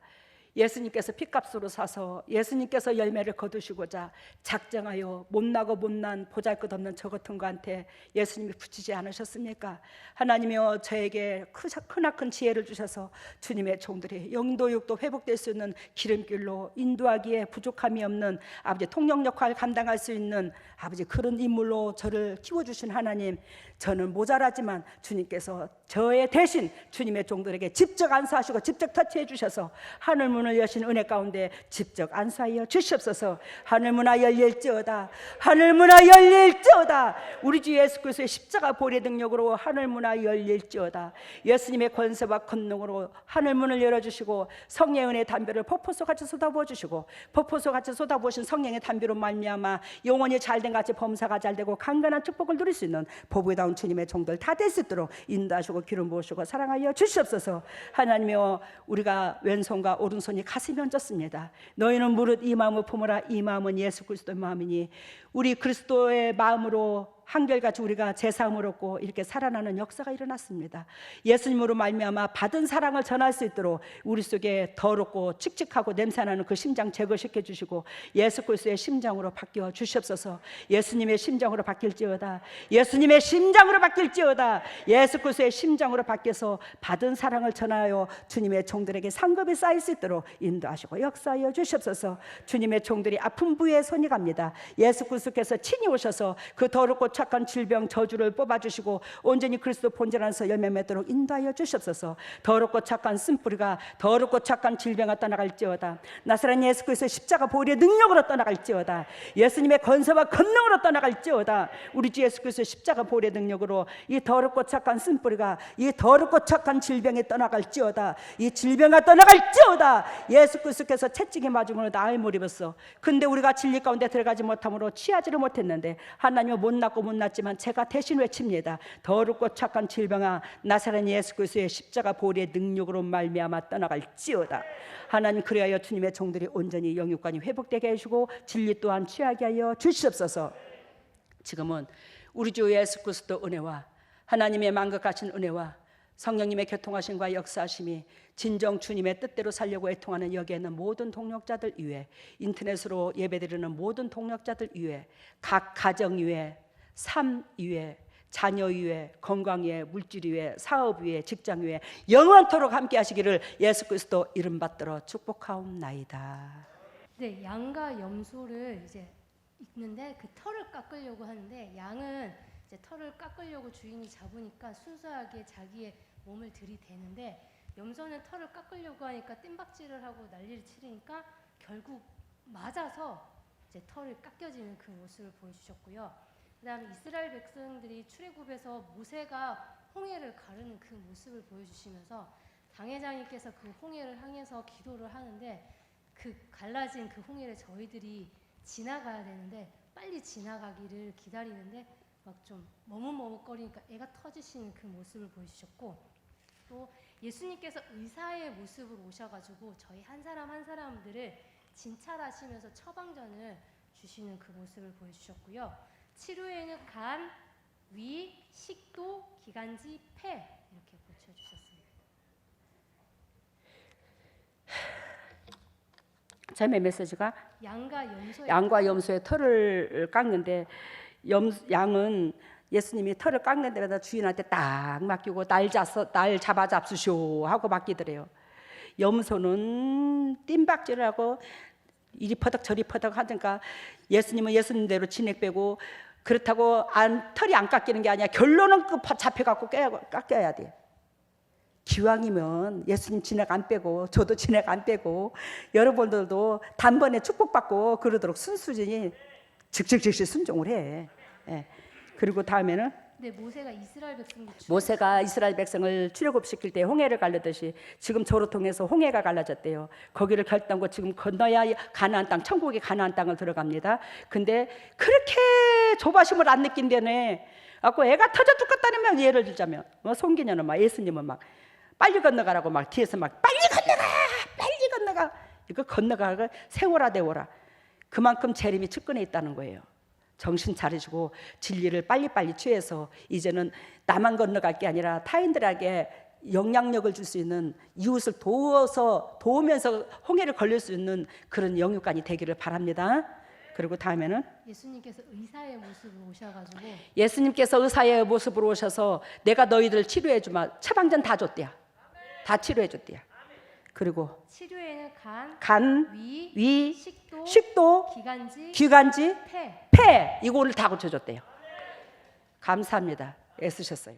예수님께서 핏값으로 사서 예수님께서 열매를 거두시고자 작정하여 못나고 못난 보잘것없는 저 같은 거한테 예수님이 붙이지 않으셨습니까? 하나님이여 저에게 크나큰 지혜를 주셔서 주님의 종들이 영도 육도 회복될 수 있는 기름길로 인도하기에 부족함이 없는 아버지 통역 역할을 감당할 수 있는 아버지 그런 인물로 저를 키워주신 하나님, 저는 모자라지만 주님께서 저의 대신 주님의 종들에게 직접 안수하시고 직접 터치해 주셔서 하늘 문을 여신 은혜 가운데 직접 안수하여 주시옵소서. 하늘 문화 열릴지어다, 하늘 문화 열릴지어다. 우리 주 예수 그리스도의 십자가 보혈의 능력으로 하늘 문화 열릴지어다. 예수님의 권세와 권능으로 하늘 문을 열어주시고 성령의 은혜 담배를 폭포수 같이 쏟아부어 주시고 폭포수 같이 쏟아부으신 성령의 담배로 말미암아 영원히 잘된 같이 범사가 잘되고 강건한 축복을 누릴 수 있는 보배다운 주님의 종들 다 될 수 있도록 인도하시고 기름 부으시고 사랑하여 주시옵소서. 하나님이여 우리가 왼손과 오른손이 가슴이 얹었습니다. 너희는 무릇 이 마음을 품으라. 이 마음은 예수 그리스도의 마음이니 우리 그리스도의 마음으로 한결같이 우리가 제사함을 얻고 이렇게 살아나는 역사가 일어났습니다. 예수님으로 말미암아 받은 사랑을 전할 수 있도록 우리 속에 더럽고 칙칙하고 냄새나는 그 심장 제거시켜 주시고 예수 그리스도의 심장으로 바뀌어 주시옵소서. 예수님의 심장으로 바뀔지어다. 예수님의 심장으로 바뀔지어다. 예수 그리스도의 심장으로 바뀌어서 받은 사랑을 전하여 주님의 종들에게 상급이 쌓일 수 있도록 인도하시고 역사하여 주시옵소서. 주님의 종들이 아픈 부위에 손이 갑니다. 예수 그리스도께서 친히 오셔서 그 더럽고 착한 질병 저주를 뽑아주시고 온전히 그리스도 본질 안에서 열매 맺도록 인도하여 주시옵소서. 더럽고 착한 쓴뿌리가 더럽고 착한 질병을 떠나갈지어다. 나사렛 예수 그리스도의 십자가 보혈의 능력으로 떠나갈지어다. 예수님의 권세와 권능으로 떠나갈지어다. 우리 주 예수 그리스도의 십자가 보혈의 능력으로 이 더럽고 착한 쓴뿌리가 이 더럽고 착한 질병이 떠나갈지어다. 이 질병이 떠나갈지어다. 예수 그리스도께서 채찍에 맞음으로 나음을 입었어. 근데 우리가 진리 가운데 들어가지 못함으로 취하지를 못했는데 하나님은 못났고 못났지만 제가 대신 외칩니다. 더럽고 착한 질병아 나사렛 예수 그리스도의 십자가 보혈의 능력으로 말미암아 떠나갈지어다. 하나님 그리하여 주님의 종들이 온전히 영육관이 회복되게 해주시고 진리 또한 취하게 하여 주시옵소서. 지금은 우리 주 예수 그리스도 은혜와 하나님의 만극하신 은혜와 성령님의 교통하심과 역사하심이 진정 주님의 뜻대로 살려고 애통하는 여기에 있는 모든 동역자들 위에 인터넷으로 예배드리는 모든 동역자들 위에 각 가정 위에 삶 위에 자녀 위에 건강 위에 물질 위에 사업 위에 직장 위에 영원토록 함께 하시기를 예수 그리스도 이름 받들어 축복하옵나이다. 네, 양과 염소를 이제 있는데 그 털을 깎으려고 하는데 양은 이제 털을 깎으려고 주인이 잡으니까 순수하게 자기의 몸을 들이대는데 염소는 털을 깎으려고 하니까 뜀박질을 하고 난리를 치르니까 결국 맞아서 이제 털이 깎여지는 그 모습을 보여주셨고요. 그다음에 이스라엘 백성들이 출애굽에서 모세가 홍해를 가르는 그 모습을 보여주시면서 당회장님께서 그 홍해를 향해서 기도를 하는데 그 갈라진 그 홍해를 저희들이 지나가야 되는데 빨리 지나가기를 기다리는데 막 좀 머뭇머뭇거리니까 애가 터지시는 그 모습을 보여주셨고, 또 예수님께서 의사의 모습으로 오셔가지고 저희 한 사람 한 사람들을 진찰하시면서 처방전을 주시는 그 모습을 보여주셨고요. 치료에는 간, 위, 식도, 기관지, 폐 이렇게 고쳐주셨습니다. 제 메시지가 양과 염소의 염소의 털을 깎는데 양은 예수님이 털을 깎는 데마다 주인한테 딱 맡기고 날 잡아 잡수쇼 하고 맡기더래요. 염소는 뜀박질하고 이리 퍼덕 저리 퍼덕 하니까 예수님은 예수님대로 진액 빼고 그렇다고 털이 안 깎이는 게 아니야. 결론은 잡혀갖고 깎여야 돼. 기왕이면 예수님 진액 안 빼고 저도 진액 안 빼고 여러분들도 단번에 축복받고 그러도록 순수진이 즉시 순종을 해. 예. 그리고 다음에는 네, 모세가 이스라엘 백성을 출애굽시킬 때 홍해를 갈르듯이 지금 저로 통해서 홍해가 갈라졌대요. 거기를 결단고 지금 건너야 가나안 땅, 천국의 가나안 땅을 들어갑니다. 근데 그렇게 조바심을 안 느낀다네. 갖고 애가 터져 죽겠다면 예를 들자면 뭐 송기녀는 막 예수님은 막 빨리 건너가라고 막 뒤에서 막 빨리 건너가 이거 건너가가 세워라 대워라. 그만큼 재림이 측근에 있다는 거예요. 정신 차리시고 진리를 빨리빨리 취해서 이제는 나만 건너갈 게 아니라 타인들에게 영향력을 줄 수 있는 이웃을 도우면서 홍해를 걸릴 수 있는 그런 영육간이 되기를 바랍니다. 그리고 다음에는 예수님께서 의사의 모습으로 오셔가지고 예수님께서 의사의 모습으로 오셔서 내가 너희들 치료해 주마. 처방전 다 줬대요. 다 치료해 줬대요. 그리고 치료에는 간, 위, 식도, 기관지, 폐 이거를 다 고쳐줬대요. 감사합니다. 애쓰셨어요.